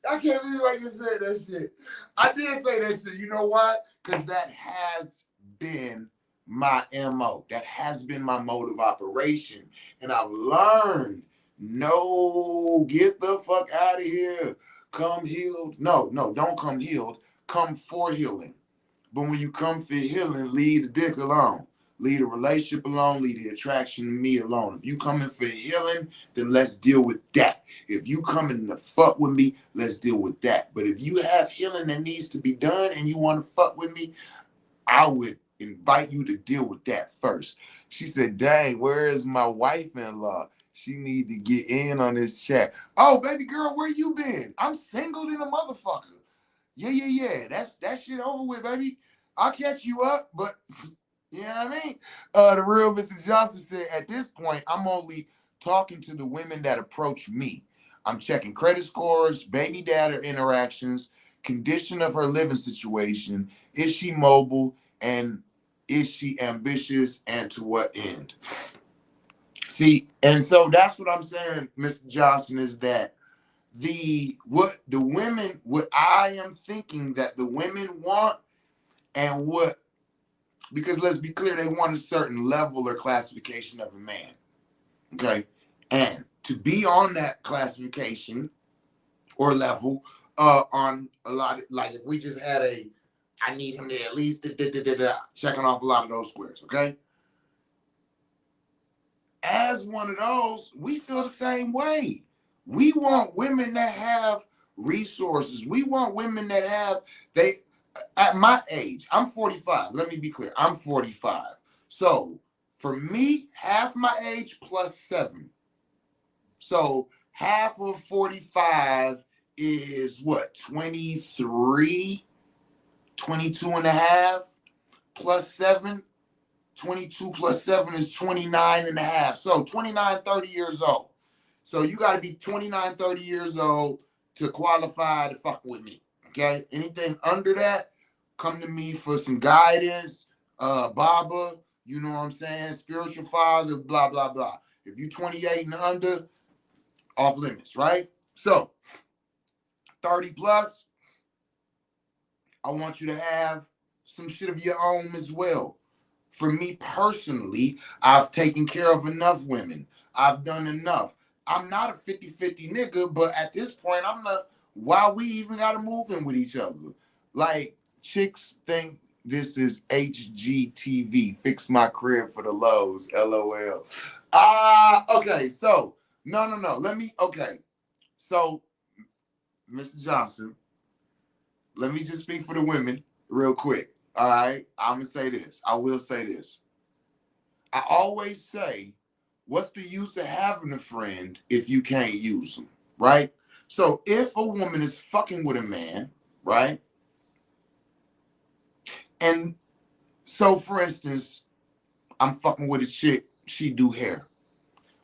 I can't believe I just said that shit. I did say that shit. You know why? Because that has been my MO. That has been my mode of operation. And I've learned, no, get the fuck out of here. Come healed. No, don't come healed. Come for healing. But when you come for healing, leave the dick alone. Leave the relationship alone. Leave the attraction to me alone. If you coming for healing, then let's deal with that. If you coming to fuck with me, let's deal with that. But if you have healing that needs to be done and you want to fuck with me, I would invite you to deal with that first. She said, dang, where is my wife-in-law? She need to get in on this chat. Oh, baby girl, where you been? I'm single than a motherfucker. Yeah. That's that shit over with, baby. I'll catch you up, but you know what I mean? The real Mr. Johnson said, at this point, I'm only talking to the women that approach me. I'm checking credit scores, baby data interactions, condition of her living situation. Is she mobile? And is she ambitious? And to what end? See, and so that's what I'm saying, Mr. Johnson, is that what I am thinking that the women want and what, because let's be clear, they want a certain level or classification of a man. Okay. And to be on that classification, or level on a lot of, like if we just had a, I need him to at least checking off a lot of those squares, okay? As one of those, we feel the same way. We want women that have resources. We want women that have, they, at my age, I'm 45. Let me be clear. I'm 45. So for me, half my age plus 7. So half of 45 is what, 23, 22 and a half plus 7. 22 plus 7 is 29 and a half. So 29, 30 years old. So you got to be 29, 30 years old to qualify to fuck with me. Okay? Anything under that, come to me for some guidance. Baba, you know what I'm saying? Spiritual father, blah, blah, blah. If you 28 and under, off limits, right? So 30 plus, I want you to have some shit of your own as well. For me personally, I've taken care of enough women. I've done enough. I'm not a 50-50 nigga, but at this point, I'm not, why we even got to move in with each other? Like, chicks think this is HGTV, fix my crib for the lows, LOL. Okay, so, no. Let me, okay. So, Mr. Johnson, let me just speak for the women real quick. All right, I'm going to say this. I will say this. I always say, what's the use of having a friend if you can't use them, right? So if a woman is fucking with a man, right? And so, for instance, I'm fucking with a chick, she do hair.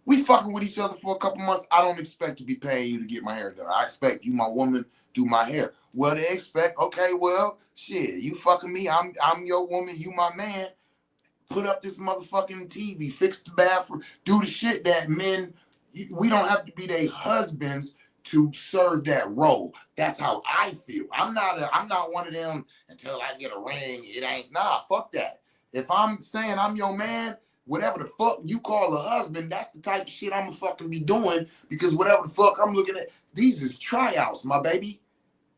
We fucking with each other for a couple months. I don't expect to be paying you to get my hair done. I expect you, my woman, do my hair. Well, they expect, okay, well, shit, you fucking me, I'm your woman, you my man. Put up this motherfucking TV, fix the bathroom, do the shit that men, we don't have to be their husbands to serve that role. That's how I feel. I'm not one of them until I get a ring. It ain't, nah, fuck that. If I'm saying I'm your man, whatever the fuck you call a husband, that's the type of shit I'm gonna fucking be doing, because whatever the fuck I'm looking at, these is tryouts, my baby.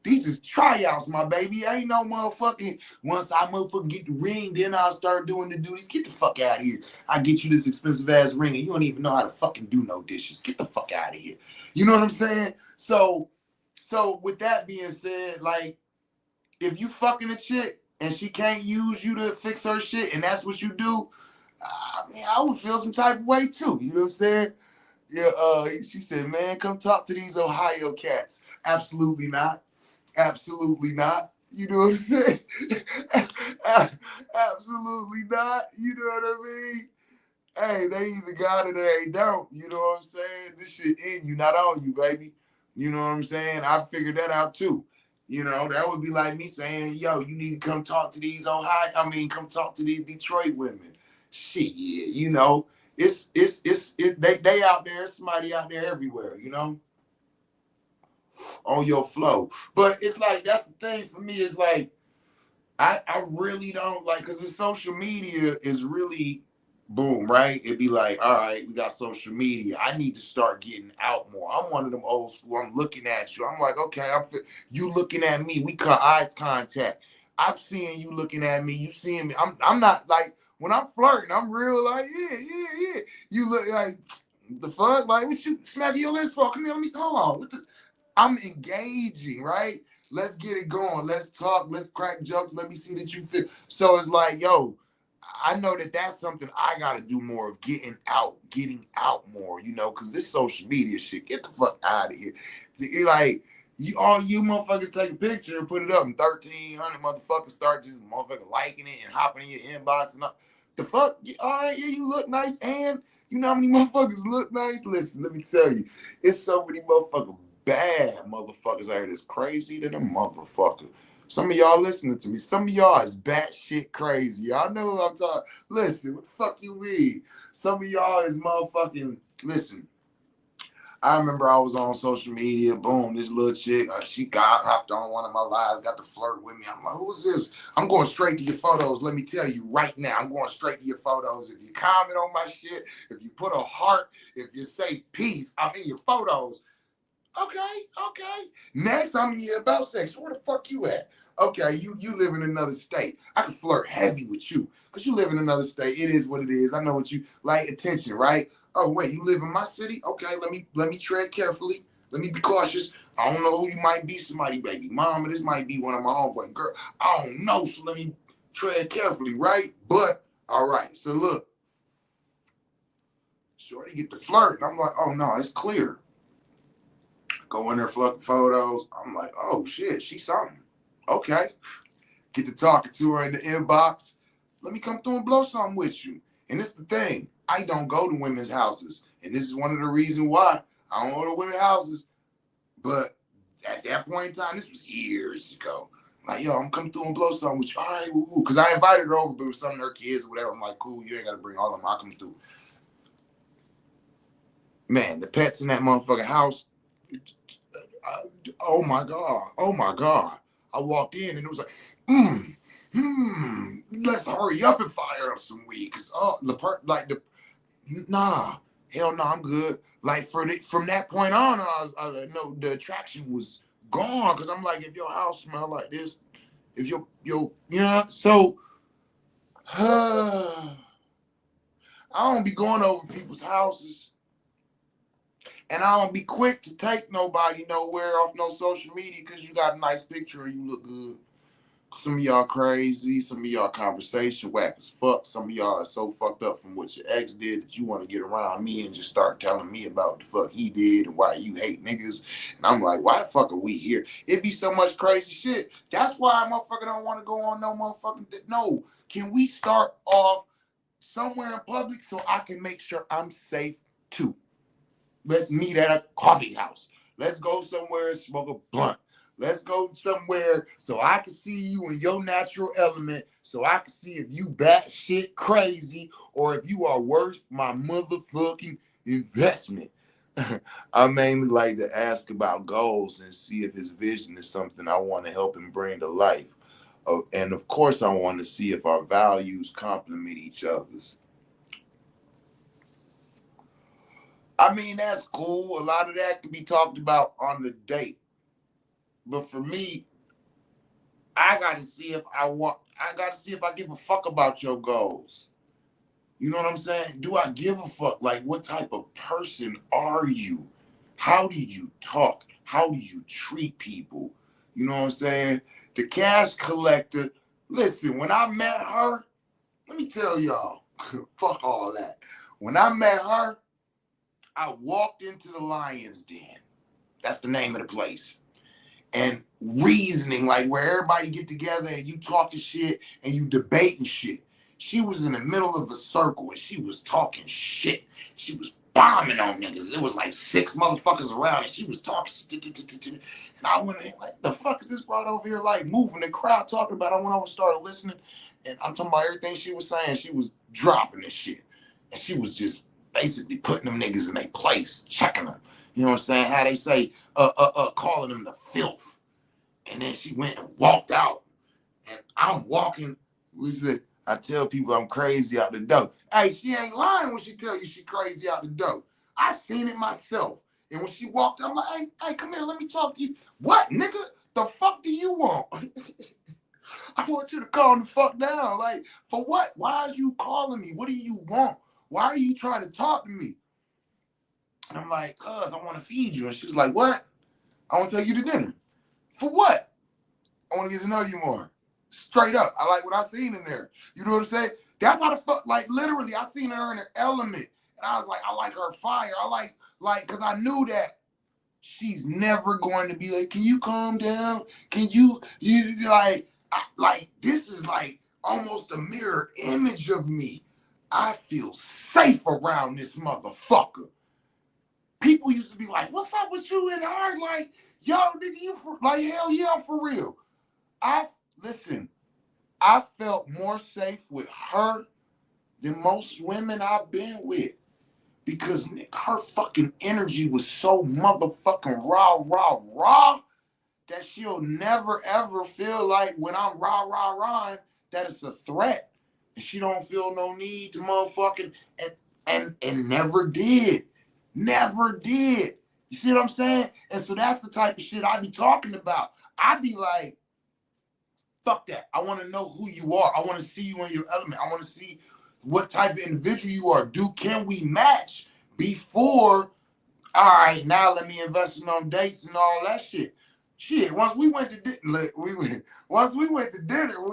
These is tryouts, my baby. Ain't no motherfucking, once I motherfucking get the ring, then I'll start doing the duties. Get the fuck out of here. I get you this expensive ass ring and you don't even know how to fucking do no dishes. Get the fuck out of here. You know what I'm saying? So with that being said, like, if you fucking a chick and she can't use you to fix her shit and that's what you do, I mean, I would feel some type of way too. You know what I'm saying? Yeah, she said, man, come talk to these Ohio cats. Absolutely not. Absolutely not. You know what I'm saying? Absolutely not. You know what I mean? Hey, they either got it or they don't. You know what I'm saying? This shit in you, not on you, baby. You know what I'm saying? I figured that out too. You know, that would be like me saying, yo, you need to come talk to these come talk to these Detroit women. Shit, you know, they out there, somebody out there everywhere, you know, on your flow. But it's like, that's the thing for me, it's like, I really don't like, because the social media is really boom, right? It'd be like, all right, we got social media. I need to start getting out more. I'm one of them old school. I'm looking at you. I'm like, okay, you looking at me. We cut eye contact. I'm seeing you looking at me. You seeing me. I'm not like, when I'm flirting, I'm real like, yeah. You look like, the fuck? Like, what you smacking your lips for? Come here, let me, hold on. I'm engaging, right? Let's get it going. Let's talk. Let's crack jokes. Let me see that you feel. So it's like, yo, I know that that's something I got to do more of, getting out more, you know, because this social media shit, get the fuck out of here. You're like, all you motherfuckers take a picture and put it up, and 1,300 motherfuckers start just motherfucking liking it and hopping in your inbox and all. The fuck? All right, yeah, you look nice, and you know how many motherfuckers look nice? Listen, let me tell you, it's so many motherfuckers, bad motherfuckers out here that's crazy than a motherfucker. Some of y'all listening to me, some of y'all is batshit crazy. Y'all know what I'm talking. Listen, what the fuck you mean? Some of y'all is motherfucking, listen. I remember I was on social media, boom, this little chick, she hopped on one of my lives, got to flirt with me. I'm like, who's this? I'm going straight to your photos. Let me tell you right now, I'm going straight to your photos. If you comment on my shit, if you put a heart, if you say peace, I'm in your photos. Okay. Next, I'm here about sex. Where the fuck you at? Okay, you live in another state. I can flirt heavy with you because you live in another state. It is what it is. I know what you like. Attention, right? Oh wait, you live in my city? Okay, let me tread carefully. Let me be cautious. I don't know who you might be. Somebody, baby mama. This might be one of my own boy girl. I don't know. So let me tread carefully, right? But all right. So look, shorty get the flirt, and I'm like, oh no, it's clear. Go in there, fuck photos. I'm like, oh shit, she's something. Okay. Get to talking to her in the inbox. Let me come through and blow something with you. And this is the thing. I don't go to women's houses. And this is one of the reasons why I don't go to women's houses. But at that point in time, this was years ago. Like, yo, I'm coming through and blow something with you. All right, woo-woo. Because I invited her over, but with some of her kids or whatever. I'm like, cool, you ain't got to bring all of them. I'll come through. Man, the pets in that motherfucking house, oh my God. I walked in and it was like, let's hurry up and fire up some weed. Cause nah, hell no, I'm good. Like from that point on, I know the attraction was gone. Cause I'm like, if your house smell like this, if so I don't be going over people's houses. And I don't be quick to take nobody nowhere off no social media because you got a nice picture and you look good. Some of y'all crazy. Some of y'all conversation whack as fuck. Some of y'all are so fucked up from what your ex did that you want to get around me and just start telling me about the fuck he did and why you hate niggas. And I'm like, why the fuck are we here? It be so much crazy shit. That's why a motherfucker don't want to go on no motherfucking... No. Can we start off somewhere in public so I can make sure I'm safe too? Let's meet at a coffee house. Let's go somewhere and smoke a blunt. Let's go somewhere so I can see you in your natural element, so I can see if you batshit crazy or if you are worth my motherfucking investment. I mainly like to ask about goals and see if his vision is something I want to help him bring to life. And of course, I want to see if our values complement each other's. I mean, that's cool. A lot of that can be talked about on the date. But for me, I gotta see if I give a fuck about your goals. You know what I'm saying? Do I give a fuck? Like, what type of person are you? How do you talk? How do you treat people? You know what I'm saying? The cash collector, listen, when I met her, let me tell y'all, fuck all that. When I met her, I walked into the Lion's Den. That's the name of the place. And reasoning, like where everybody get together and you talking shit and you debating shit. She was in the middle of a circle and she was talking shit. She was bombing on niggas. There was like 6 motherfuckers around and she was talking shit. And I went in like, the fuck is this brought over here like moving the crowd talking about? I went over and started listening and I'm talking about everything she was saying. She was dropping this shit. And she was just basically putting them niggas in their place, checking them. You know what I'm saying? How they say, calling them the filth. And then she went and walked out. And I'm walking. I tell people I'm crazy out the door. Hey, she ain't lying when she tell you she crazy out the door. I seen it myself. And when she walked out, I'm like, hey, come here, let me talk to you. What, nigga? The fuck do you want? I want you to calm the fuck down. Like, for what? Why is you calling me? What do you want? Why are you trying to talk to me? And I'm like, cuz I want to feed you. And she's like, what? I want to take you to dinner. For what? I want to get to know you more. Straight up. I like what I seen in there. You know what I'm saying? That's how the fuck, like literally, I seen her in her element. And I was like, I like her fire. I like, because I knew that she's never going to be like, can you calm down? Can you like, this is like almost a mirror image of me. I feel safe around this motherfucker. People used to be like, what's up with you and her? Like, yo, nigga, you like, hell yeah, I'm for real. Listen, I felt more safe with her than most women I've been with. Because her fucking energy was so motherfucking raw that she'll never ever feel like when I'm rah that it's a threat. And she don't feel no need to motherfucking and never did. Never did. You see what I'm saying? And so that's the type of shit I be talking about. I be like, fuck that. I want to know who you are. I want to see you in your element. I want to see what type of individual you are. Can we match before? All right, now let me invest in on dates and all that shit. Shit. Once we went to dinner, we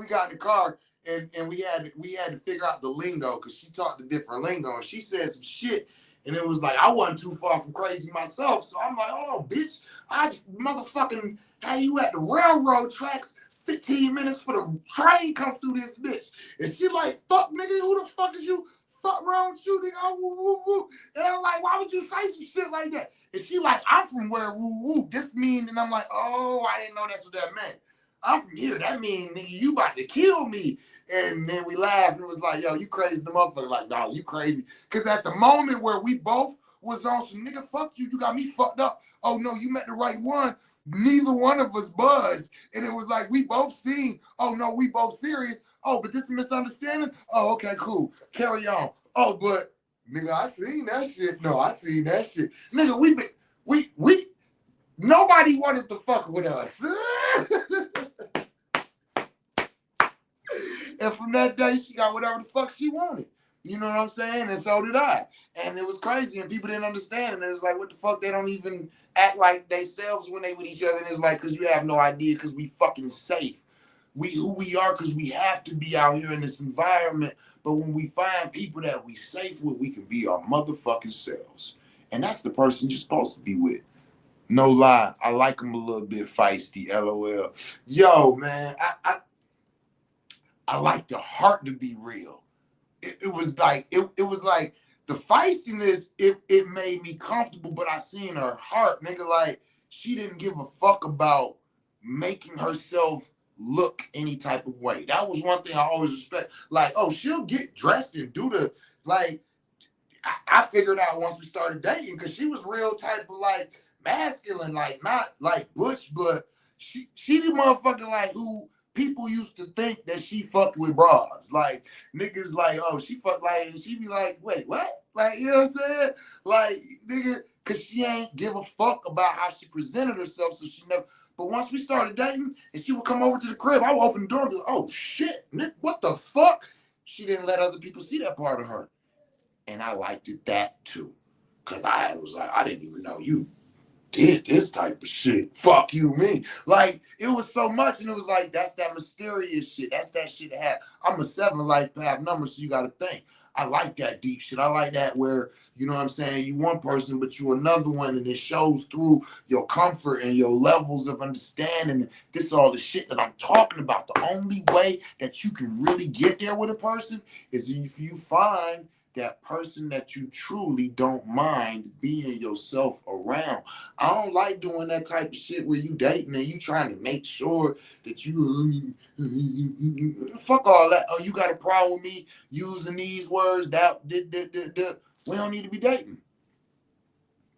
got in the car and we had to figure out the lingo because she taught the different lingo and she said some shit. And it was like I wasn't too far from crazy myself. So I'm like, oh bitch, I motherfucking had you at the railroad tracks 15 minutes for the train come through this bitch. And she like, fuck nigga, who the fuck is you? Fuck wrong with you, nigga? Oh, woo, woo, woo. And I'm like, why would you say some shit like that? And she like, I'm from where woo woo. This mean, and I'm like, oh, I didn't know that's what that meant. I'm from here. That mean, nigga, you about to kill me. And then we laughed and it was like, yo, you crazy the motherfucker. Like, no, you crazy. Because at the moment where we both was on some nigga, fuck you, you got me fucked up. Oh no, you met the right one. Neither one of us buzzed. And it was like, we both seen, oh no, we both serious. Oh, but this is a misunderstanding? Oh, okay, cool. Carry on. Oh, but nigga, I seen that shit. No, I seen that shit. Nigga, we nobody wanted to fuck with us. And from that day, she got whatever the fuck she wanted. You know what I'm saying? And so did I. And it was crazy, and people didn't understand. And it was like, what the fuck? They don't even act like themselves when they with each other. And it's like, because you have no idea, because we fucking safe. We who we are, because we have to be out here in this environment. But when we find people that we safe with, we can be our motherfucking selves. And that's the person you're supposed to be with. No lie, I like them a little bit feisty, LOL. Yo, man, I like the heart to be real. It was like the feistiness, it made me comfortable, but I seen her heart, nigga, like she didn't give a fuck about making herself look any type of way. That was one thing I always respect. Like, oh, she'll get dressed and do the like. I figured out once we started dating because she was real type of like masculine, like not like butch, but she the motherfucker like who people used to think that she fucked with bras. Like niggas like, oh, she fucked like, and she be like, wait, what? Like, you know what I'm saying? Like, nigga, cause she ain't give a fuck about how she presented herself, so she never. But once we started dating, and she would come over to the crib, I would open the door and be like, oh shit, Nick, what the fuck? She didn't let other people see that part of her. And I liked it that too. Cause I was like, I didn't even know you did this type of shit. Fuck you, me. Like, it was so much, and it was like, that's that mysterious shit. That's that shit that had. I'm a 7 life path number, so you gotta think. I like that deep shit. I like that where, you know what I'm saying, you one person, but you another one, and it shows through your comfort and your levels of understanding. This is all the shit that I'm talking about. The only way that you can really get there with a person is if you find that person that you truly don't mind being yourself around. I don't like doing that type of shit where you dating and you trying to make sure that you fuck all that. Oh, you got a problem with me using these words? We don't need to be dating.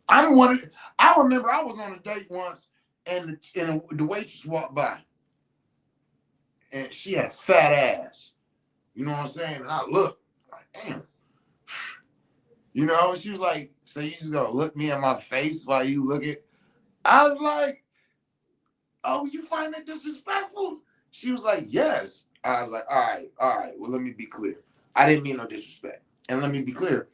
I remember I was on a date once and the waitress walked by and she had a fat ass. You know what I'm saying? And I looked like, damn. You know, she was like, so you just gonna look me in my face while you look at. I was like, oh, you find that disrespectful? She was like, yes. I was like, all right. Well, let me be clear. I didn't mean no disrespect. And let me be clear.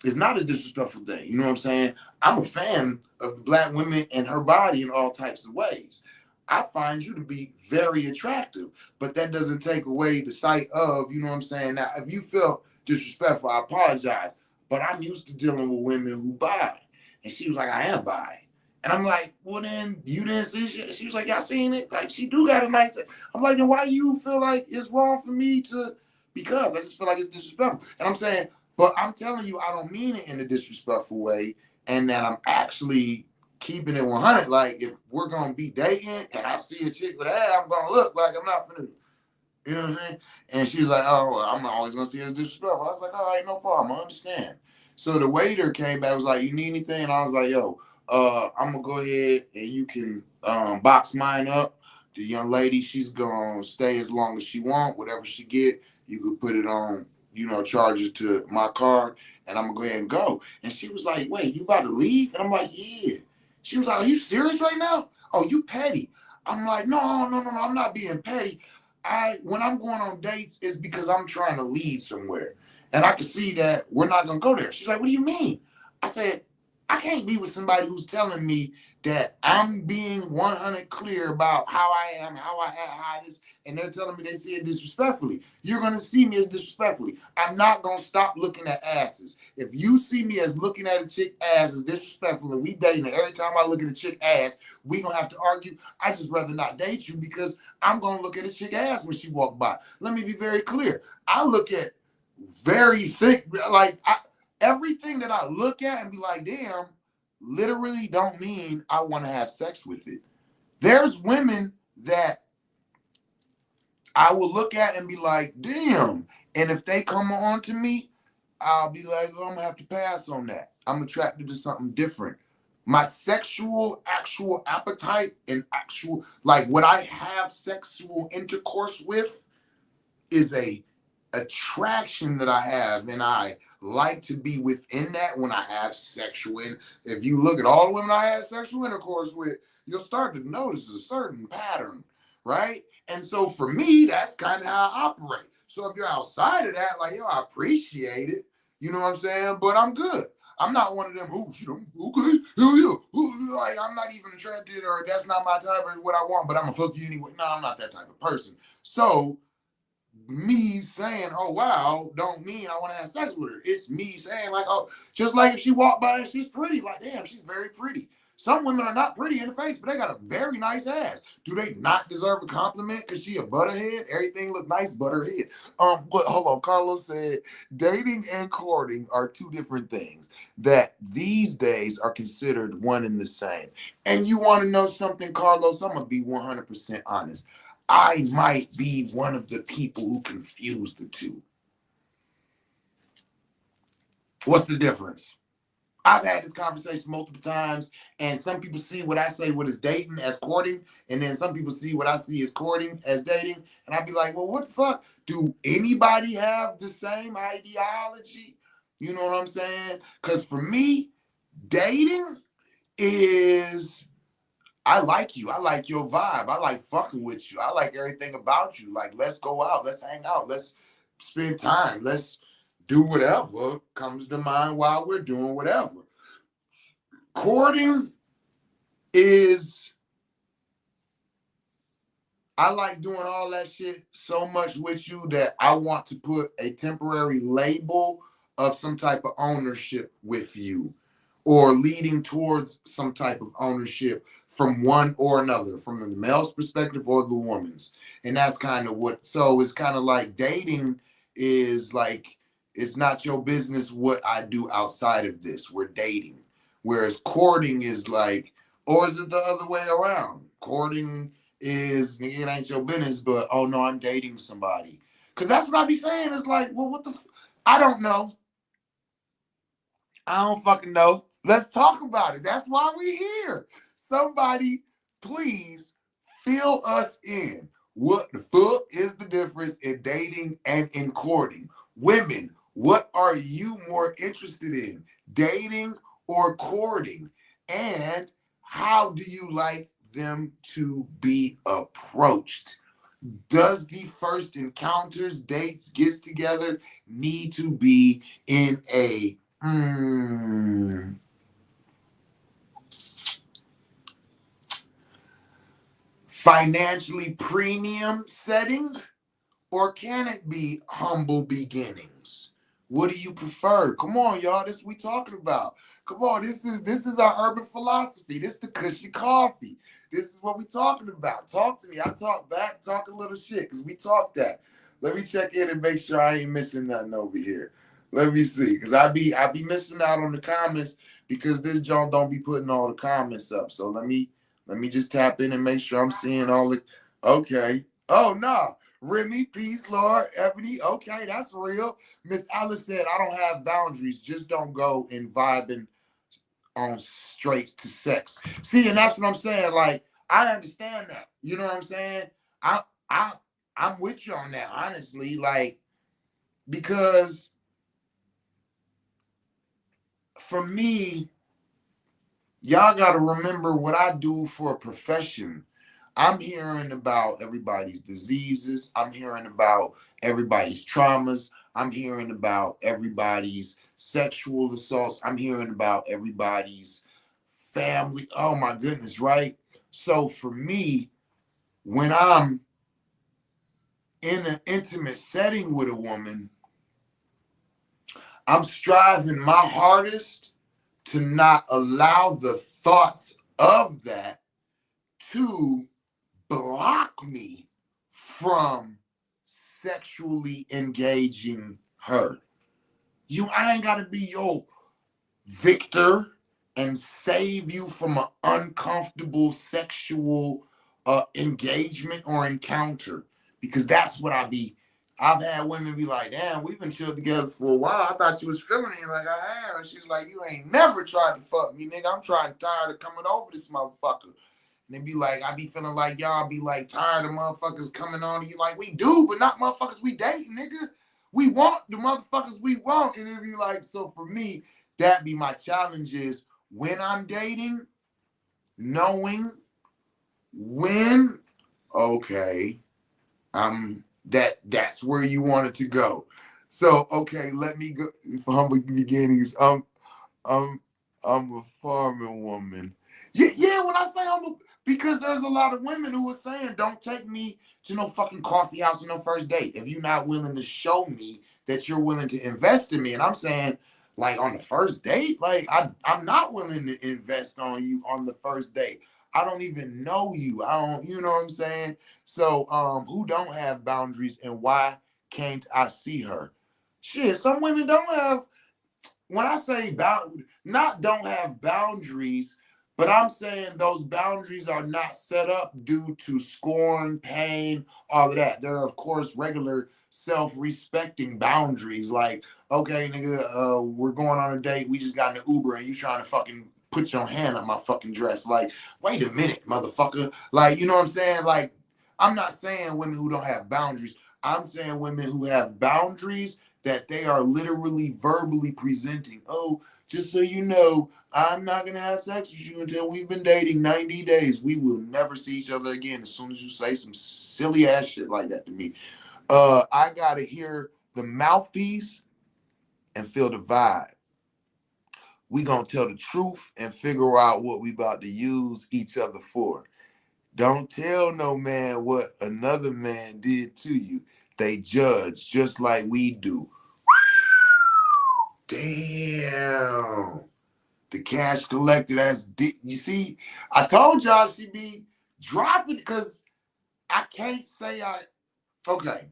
It's not a disrespectful thing. You know what I'm saying? I'm a fan of Black women and her body in all types of ways. I find you to be very attractive, but that doesn't take away the sight of, you know what I'm saying? Now, if you felt disrespectful, I apologize. But I'm used to dealing with women who bi. And she was like, I am bi. And I'm like, well, then you didn't see shit. She was like, y'all seen it? Like, she do got a nice. I'm like, then why you feel like it's wrong for me to? Because I just feel like it's disrespectful. And I'm saying, but I'm telling you, I don't mean it in a disrespectful way. And that I'm actually keeping it 100. Like, if we're going to be dating and I see a chick with ass, I'm going to look like I'm not finna. You know what I'm saying? And she was like, oh, well, I'm always going to see it as disrespectful. I was like, all right, no problem. I understand. So the waiter came back, was like, you need anything? And I was like, yo, I'm going to go ahead and you can box mine up. The young lady, she's going to stay as long as she want. Whatever she get, you could put it on, you know, charges to my card. And I'm going to go ahead and go. And she was like, wait, you about to leave? And I'm like, yeah. She was like, are you serious right now? Oh, you petty. I'm like, no, no, no, no, I'm not being petty. When I'm going on dates, it's because I'm trying to lead somewhere. And I can see that we're not gonna go there. She's like, what do you mean? I said, I can't be with somebody who's telling me that I'm being 100 clear about how I am, how I act, how this, and they're telling me they see it disrespectfully. You're gonna see me as disrespectfully. I'm not gonna stop looking at asses. If you see me as looking at a chick ass as disrespectful, and we dating, and every time I look at a chick ass, we gonna have to argue. I just rather not date you because I'm gonna look at a chick ass when she walk by. Let me be very clear. I look at very thick, like everything that I look at and be like, damn, literally don't mean I want to have sex with it. There's women that I will look at and be like, damn. And if they come on to me, I'll be like, oh, I'm gonna have to pass on that. I'm attracted to something different. My sexual actual appetite and actual, like what I have sexual intercourse with is a attraction that I have, and I like to be within that when I have sexual. And if you look at all the women I had sexual intercourse with, you'll start to notice a certain pattern, right? And so for me, that's kind of how I operate. So if you're outside of that, like, yo, I appreciate it, you know what I'm saying? But I'm good. I'm not one of them, oh, you know, okay, like, I'm not even attracted, or that's not my type or what I want, but I'm gonna fuck you anyway. No, I'm not that type of person. So me saying, oh wow, don't mean I want to have sex with her. It's me saying, like, oh, just like if she walked by and she's pretty, like, damn, she's very pretty. Some women are not pretty in the face, but they got a very nice ass. Do they not deserve a compliment because she a butterhead? Everything look nice, butterhead. But hold on, Carlos said dating and courting are two different things that these days are considered one and the same. And you want to know something, Carlos? I'm gonna be 100% honest. I might be one of the people who confuse the two. What's the difference? I've had this conversation multiple times, and some people see what I say what is dating as courting, and then some people see what I see as courting as dating, and I'd be like, well, what the fuck? Do anybody have the same ideology? You know what I'm saying? Because for me, dating is I like you. I like your vibe. I like fucking with you. I like everything about you. Like, let's go out. Let's hang out. Let's spend time. Let's do whatever comes to mind while we're doing whatever. Courting is, I like doing all that shit so much with you that I want to put a temporary label of some type of ownership with you, or leading towards some type of ownership from one or another, from the male's perspective or the woman's. And that's kind of what, so it's kind of like dating is like, it's not your business what I do outside of this. We're dating. Whereas courting is like, or is it the other way around? Courting is, it ain't your business, but oh no, I'm dating somebody. Because that's what I be saying. It's like, well, what the, I don't know. I don't fucking know. Let's talk about it. That's why we here. Somebody, please fill us in. What the fuck is the difference in dating and in courting? Women, what are you more interested in? Dating or courting? And how do you like them to be approached? Does the first encounters, dates, gets together need to be in a financially premium setting, or can it be humble beginnings? What do you prefer? Come on, y'all. This we talking about. Come on, this is our urban philosophy. This the cushy coffee. This is what we talking about. Talk to me. I talk back, talk a little shit, because we talk that. Let me check in and make sure I ain't missing nothing over here. Let me see, because I be missing out on the comments because this John don't be putting all the comments up. So let me just tap in and make sure I'm seeing all the. Okay. Oh no. Remy, peace, Lord, Ebony. Okay, that's real. Miss Alice said, I don't have boundaries. Just don't go and vibing on straight to sex. See, and that's what I'm saying. Like, I understand that. You know what I'm saying? I I I'm with you on that, honestly. Like, because for me, y'all got to remember what I do for a profession. I'm hearing about everybody's diseases. I'm hearing about everybody's traumas. I'm hearing about everybody's sexual assaults. I'm hearing about everybody's family. Oh my goodness, right? So for me, when I'm in an intimate setting with a woman, I'm striving my hardest to not allow the thoughts of that to block me from sexually engaging her. I ain't gotta be your victor and save you from an uncomfortable sexual engagement or encounter, because that's what I've had women be like, damn, we've been chilled together for a while. I thought you was feeling it like I have. And she's like, you ain't never tried to fuck me, nigga. I'm tired of coming over this motherfucker. And they be like, I be feeling like y'all be like tired of motherfuckers coming on to you. Like, we do, but not motherfuckers we dating, nigga. We want the motherfuckers we want. And it be like, so for me, that be my challenge is when I'm dating, knowing when, okay, that's where you want it to go. So, okay, let me go for humble beginnings. I'm I'm a farming woman. Yeah, yeah. When I say because there's a lot of women who are saying, "Don't take me to no fucking coffee house on no first date if you're not willing to show me that you're willing to invest in me." And I'm saying, like on the first date, like I'm not willing to invest on you on the first date. I don't even know you. I don't, you know what I'm saying? So, who don't have boundaries and why can't I see her? Shit, some women don't have, when I say not don't have boundaries, but I'm saying those boundaries are not set up due to scorn, pain, all of that. There are, of course, regular self-respecting boundaries. Like, okay, nigga, we're going on a date. We just got in an Uber, and you trying to fucking put your hand up my fucking dress. Like, wait a minute, motherfucker. Like, you know what I'm saying? Like, I'm not saying women who don't have boundaries. I'm saying women who have boundaries that they are literally verbally presenting. Oh, just so you know, I'm not going to have sex with you until we've been dating 90 days. We will never see each other again as soon as you say some silly ass shit like that to me. I got to hear the mouthpiece and feel the vibe. We going to tell the truth and figure out what we about to use each other for. Don't tell no man what another man did to you. They judge just like we do. Damn. The cash collector, you see, I told y'all she be dropping because I can't say okay.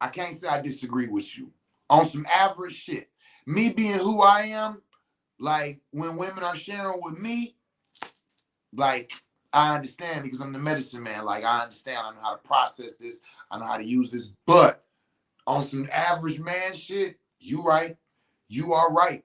I can't say I disagree with you on some average shit. Me being who I am, like when women are sharing with me, like I understand because I'm the medicine man. Like I understand, I know how to process this, I know how to use this. But on some average man shit, you right. You are right.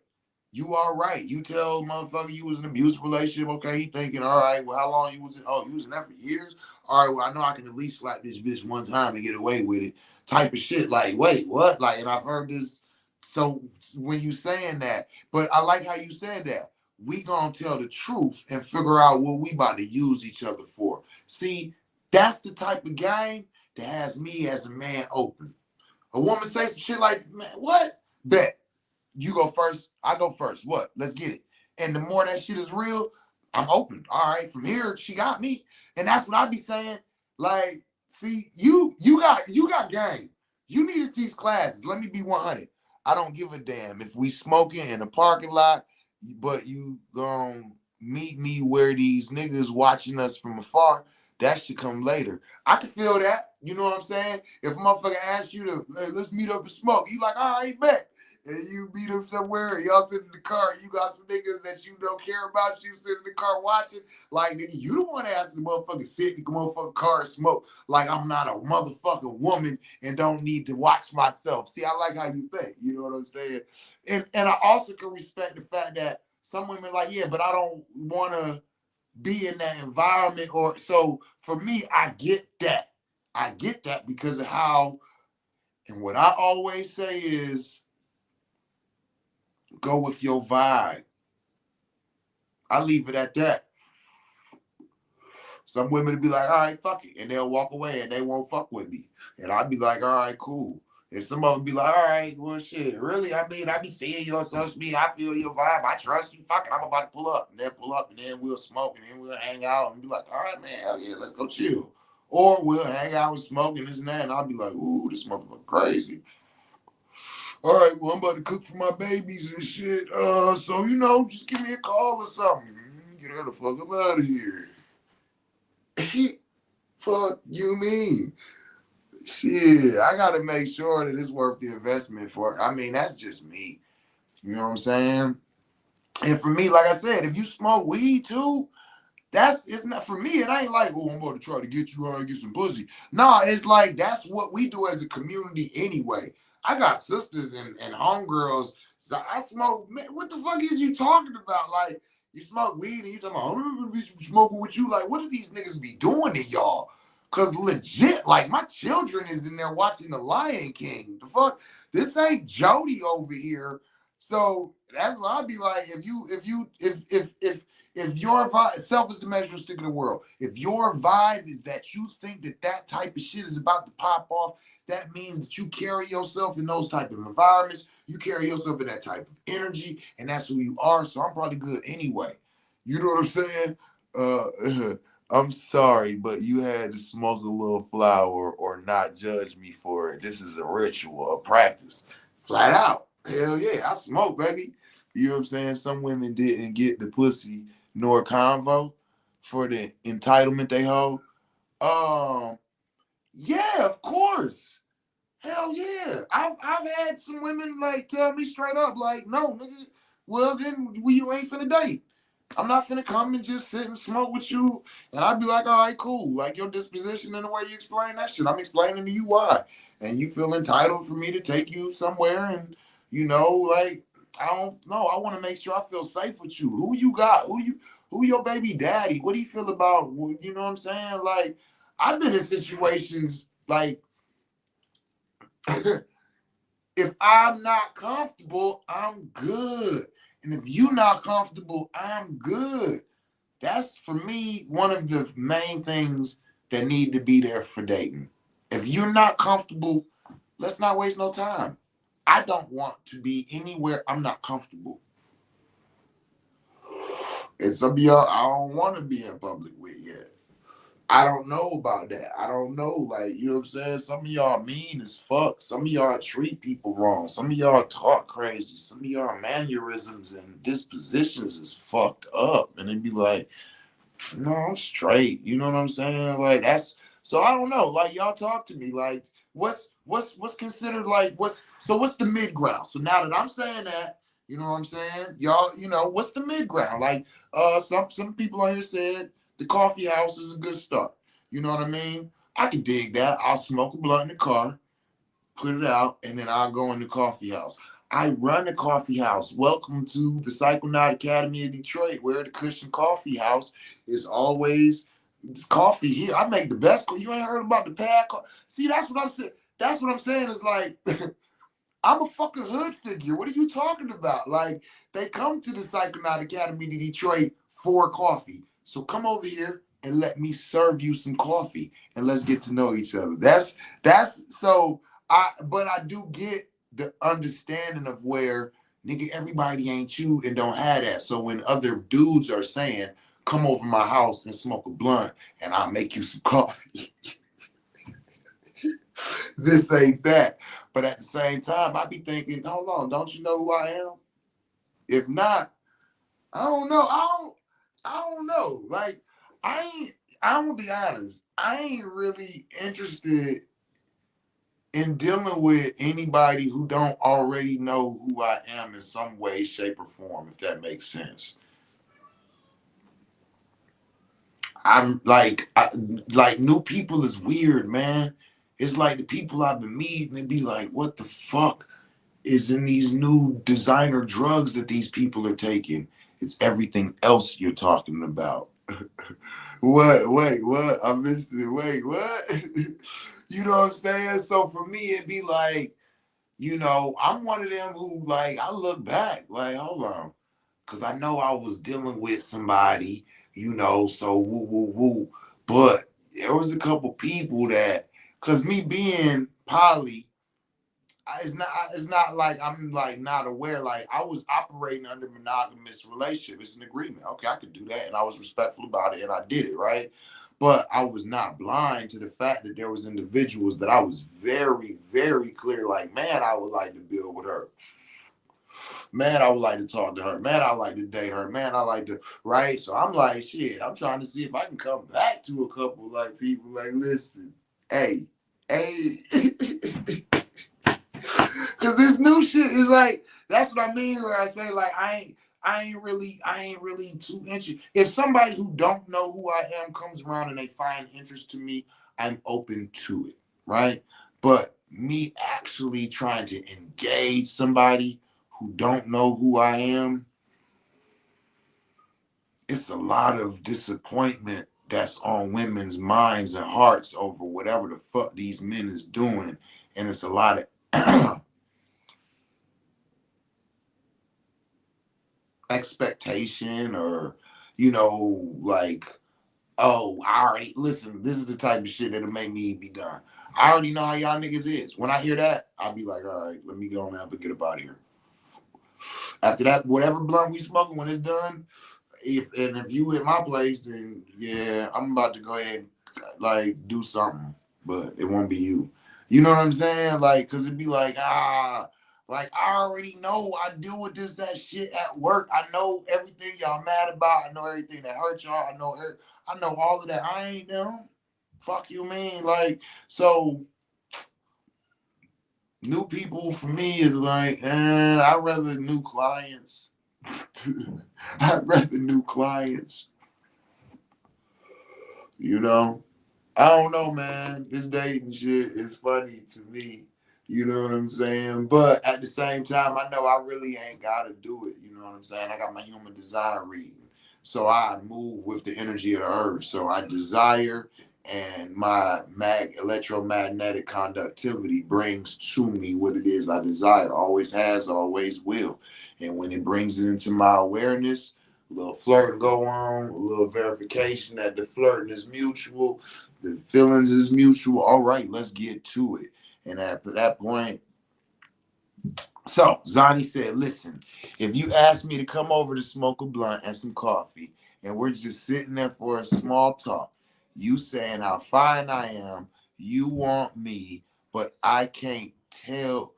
You are right. You tell motherfucker you was in an abusive relationship. Okay, he thinking, all right, well, how long you was in? Oh, you was in that for years? All right, well, I know I can at least slap this bitch one time and get away with it. Type of shit. Like, wait, what? Like, and I've heard this. So when you saying that, but I like how you said that. We gonna tell the truth and figure out what we about to use each other for. See, that's the type of game that has me as a man open. A woman say some shit like, man, what? Bet. You go first, I go first. What? Let's get it. And the more that shit is real, I'm open. All right, from here, she got me. And that's what I be saying. Like, see, you got game. You need to teach classes. Let me be 100. I don't give a damn if we smoking in a parking lot, but you gonna meet me where these niggas watching us from afar. That should come later. I can feel that. You know what I'm saying? If a motherfucker asks you to, hey, let's meet up and smoke, you like, all right, bet. And you meet him somewhere, y'all sit in the car, you got some niggas that you don't care about, you sit in the car watching, like, nigga, you don't want to ask the motherfucker sit in the motherfucking car and smoke, like I'm not a motherfucking woman and don't need to watch myself. See, I like how you think, you know what I'm saying? And I also can respect the fact that some women like, yeah, but I don't want to be in that environment. Or so for me, I get that. I get that because of how, and what I always say is, go with your vibe. I leave it at that. Some women would be like, all right, fuck it. And they'll walk away and they won't fuck with me. And I'd be like, all right, cool. And some of them be like, all right, well, shit, really? I mean, I be seeing you on social media. I feel your vibe. I trust you. Fuck it. I'm about to pull up. And then pull up and then we'll smoke and then we'll hang out and be like, all right, man, hell yeah, let's go chill. Or we'll hang out and smoke and this and that. And I'll be like, ooh, this motherfucker crazy. All right, well, I'm about to cook for my babies and shit. So, just give me a call or something. Get her the fuck up out of here. Fuck you mean? Shit, I gotta make sure that it's worth the investment for. I mean, that's just me. You know what I'm saying? And for me, like I said, if you smoke weed too, it's not for me. It ain't like, oh, I'm about to try to get you out and get some pussy. Nah, it's like that's what we do as a community anyway. I got sisters and homegirls. So I smoke. Man, what the fuck is you talking about? Like, you smoke weed and you talking about, I'm gonna be smoking with you. Like, what do these niggas be doing to y'all? Cause legit, like my children is in there watching The Lion King. The fuck, this ain't Jody over here. So that's what I'd be like. If your vibe, self is the measuring stick of the world. If your vibe is that you think that type of shit is about to pop off, that means that you carry yourself in those type of environments. You carry yourself in that type of energy, and that's who you are. So I'm probably good anyway. You know what I'm saying? I'm sorry, but you had to smoke a little flower or not judge me for it. This is a ritual, a practice. Flat out. Hell yeah, I smoke, baby. You know what I'm saying? Some women didn't get the pussy nor convo for the entitlement they hold. Yeah, of course. Hell yeah. I've had some women like tell me straight up, like, no, nigga, well then you ain't finna date. I'm not finna come and just sit and smoke with you. And I'd be like, all right, cool. Like your disposition and the way you explain that shit, I'm explaining to you why. And you feel entitled for me to take you somewhere and, like, I don't know. I want to make sure I feel safe with you. Who you got? Who your baby daddy? What do you feel about, you know what I'm saying? Like, I've been in situations like, if I'm not comfortable, I'm good. And if you're not comfortable, I'm good. That's, for me, one of the main things that need to be there for dating. If you're not comfortable, let's not waste no time. I don't want to be anywhere I'm not comfortable. And some of y'all, I don't want to be in public with yet. I don't know about that. I don't know. Like, you know what I'm saying? Some of y'all mean as fuck. Some of y'all treat people wrong. Some of y'all talk crazy. Some of y'all mannerisms and dispositions is fucked up. And it'd be like, no, I'm straight. You know what I'm saying? Like, that's so I don't know. Like, y'all talk to me. Like, what's considered like what's the mid ground? So now that I'm saying that, you know what I'm saying? Y'all, what's the mid ground? Like, some people on here said the coffee house is a good start. You know what I mean? I can dig that. I'll smoke a blunt in the car, put it out, and then I'll go in the coffee house. I run the coffee house. Welcome to the Psychonaut Academy of Detroit, where the Cushion Coffee House is always coffee here. I make the best. You ain't heard about the pad? See, that's what I'm saying. That's what I'm saying is like, I'm a fucking hood figure. What are you talking about? Like, they come to the Psychonaut Academy of Detroit for coffee. So come over here and let me serve you some coffee and let's get to know each other. That's so but I do get the understanding of where, nigga, everybody ain't you and don't have that. So when other dudes are saying, come over my house and smoke a blunt and I'll make you some coffee. This ain't that. But at the same time, I be thinking, hold on, don't you know who I am? If not, I don't know. I don't know. Like, I'm gonna be honest, I ain't really interested in dealing with anybody who don't already know who I am in some way, shape, or form, if that makes sense. I'm like new people is weird, man. It's like the people I've been meeting and be like, what the fuck is in these new designer drugs that these people are taking? It's everything else you're talking about. What? Wait, what? I missed it. Wait, what? You know what I'm saying? So for me, it'd be like, I'm one of them who, like, I look back, like, hold on. because I know I was dealing with somebody, so woo, woo, woo. But there was a couple people that, because me being poly, it's not like I'm like not aware. Like I was operating under monogamous relationship. It's an agreement. Okay, I could do that, and I was respectful about it, and I did it right. But I was not blind to the fact that there was individuals that I was very, very clear. Like, man, I would like to build with her. Man, I would like to talk to her. Man, I like to date her. Man, I like to, right? So I'm like, shit, I'm trying to see if I can come back to a couple like people like, listen, hey, hey. Cause this new shit is like, that's what I mean when I say like I ain't really too interested. If somebody who don't know who I am comes around and they find interest to me, I'm open to it, right? But me actually trying to engage somebody who don't know who I am, it's a lot of disappointment that's on women's minds and hearts over whatever the fuck these men is doing. And it's a lot of expectation or, like, oh, I already, listen, this is the type of shit that'll make me be done. I already know how y'all niggas is. When I hear that, I'll be like, all right, let me go on out and get up out of here. After that, whatever blunt we smoking, when it's done, if you in my place, then yeah, I'm about to go ahead and like do something, but it won't be you. You know what I'm saying? Like, cause it'd be like, like I already know I deal with that shit at work. I know everything y'all mad about. I know everything that hurt y'all. I know all of that. I ain't them. Fuck you, man. Like, so new people for me is like, I'd rather new clients. I'd rather new clients. You know, I don't know, man. This dating shit is funny to me. You know what I'm saying? But at the same time, I know I really ain't gotta do it. You know what I'm saying? I got my human design reading. So I move with the energy of the earth. So I desire, and my electromagnetic conductivity brings to me what it is I desire. Always has, always will. And when it brings it into my awareness, a little flirting go on, a little verification that the flirting is mutual, the feelings is mutual. All right, let's get to it. And at that point, so Zani said, listen, if you ask me to come over to smoke a blunt and some coffee, and we're just sitting there for a small talk, you saying how fine I am, you want me, but can't tell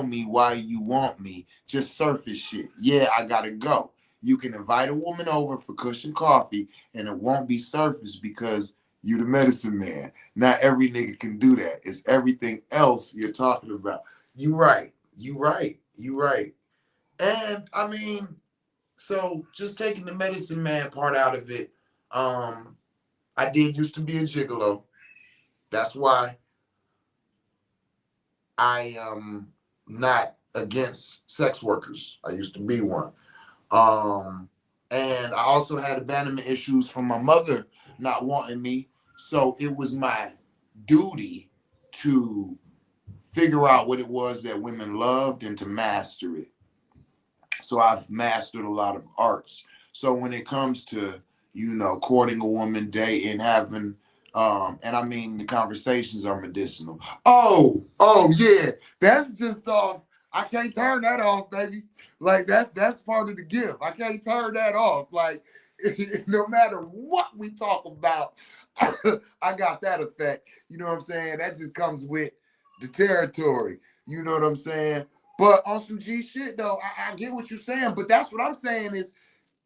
me why you want me. Just surface shit. Yeah, I gotta go. You can invite a woman over for cushion coffee, and it won't be surface because you the medicine man. Not every nigga can do that. It's everything else you're talking about. You right. You right. You right. And I mean, so just taking the medicine man part out of it, I did used to be a gigolo. That's why I am not against sex workers. I used to be one. And I also had abandonment issues from my mother not wanting me. So it was my duty to figure out what it was that women loved and to master it. So I've mastered a lot of arts. So when it comes to, courting a woman, dating, having, and I mean, the conversations are medicinal. Oh yeah, that's just off. I can't turn that off, baby. Like that's part of the gift. I can't turn that off. Like no matter what we talk about, I got that effect. You know what I'm saying? That just comes with the territory. You know what I'm saying? But on some G shit though, I get what you're saying. But that's what I'm saying is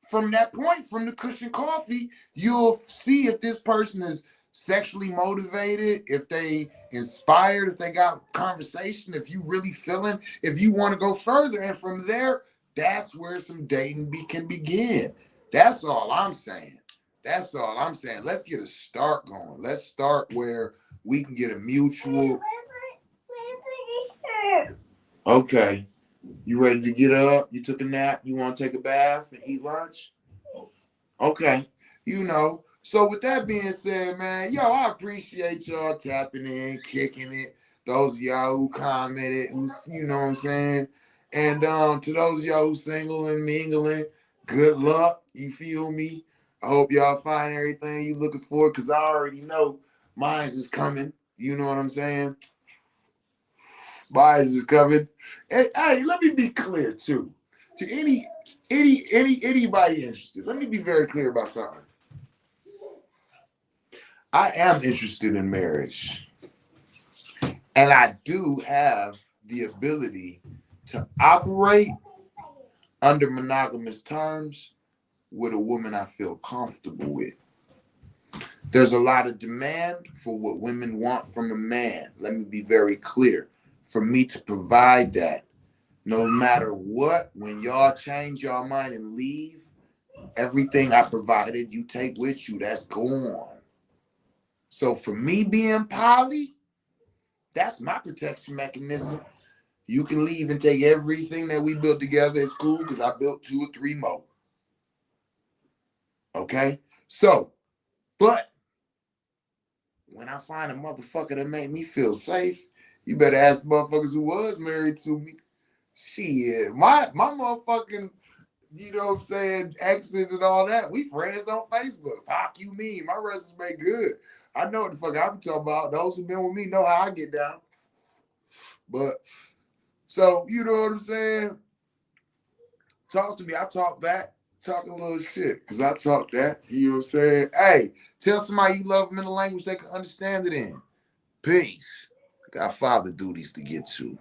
from that point, from the cushion coffee, you'll see if this person is sexually motivated, if they inspired, if they got conversation, if you really feeling, if you want to go further. And from there, that's where some dating can begin. That's all I'm saying. That's all I'm saying. Let's get a start going. Let's start where we can get a mutual. Okay. You ready to get up? You took a nap? You want to take a bath and eat lunch? Okay. So with that being said, man, yo, I appreciate y'all tapping in, kicking it. Those of y'all who commented, you know what I'm saying? And to those of y'all who single and mingling, good luck. You feel me? I hope y'all find everything you looking for, because I already know mine's is coming. You know what I'm saying? Mine's is coming. Hey, let me be clear too. To anybody interested, let me be very clear about something. I am interested in marriage, and I do have the ability to operate under monogamous terms with a woman I feel comfortable with. There's a lot of demand for what women want from a man. Let me be very clear. For me to provide that, no matter what, when y'all change your mind and leave, everything I provided you take with you, that's gone. So for me being poly, that's my protection mechanism. You can leave and take everything that we built together at school, because I built 2 or 3 more. Okay? So, but when I find a motherfucker that make me feel safe, you better ask the motherfuckers who was married to me. Shit, my motherfucking, you know what I'm saying, exes and all that, we friends on Facebook. Fuck you mean? My resume good. I know what the fuck I'm talking about. Those who been with me know how I get down. But, so, you know what I'm saying? Talk to me. I talk back. Talk a little shit, because I talk that. You know what I'm saying? Hey, tell somebody you love them in a language they can understand it in. Peace. Got father duties to get to.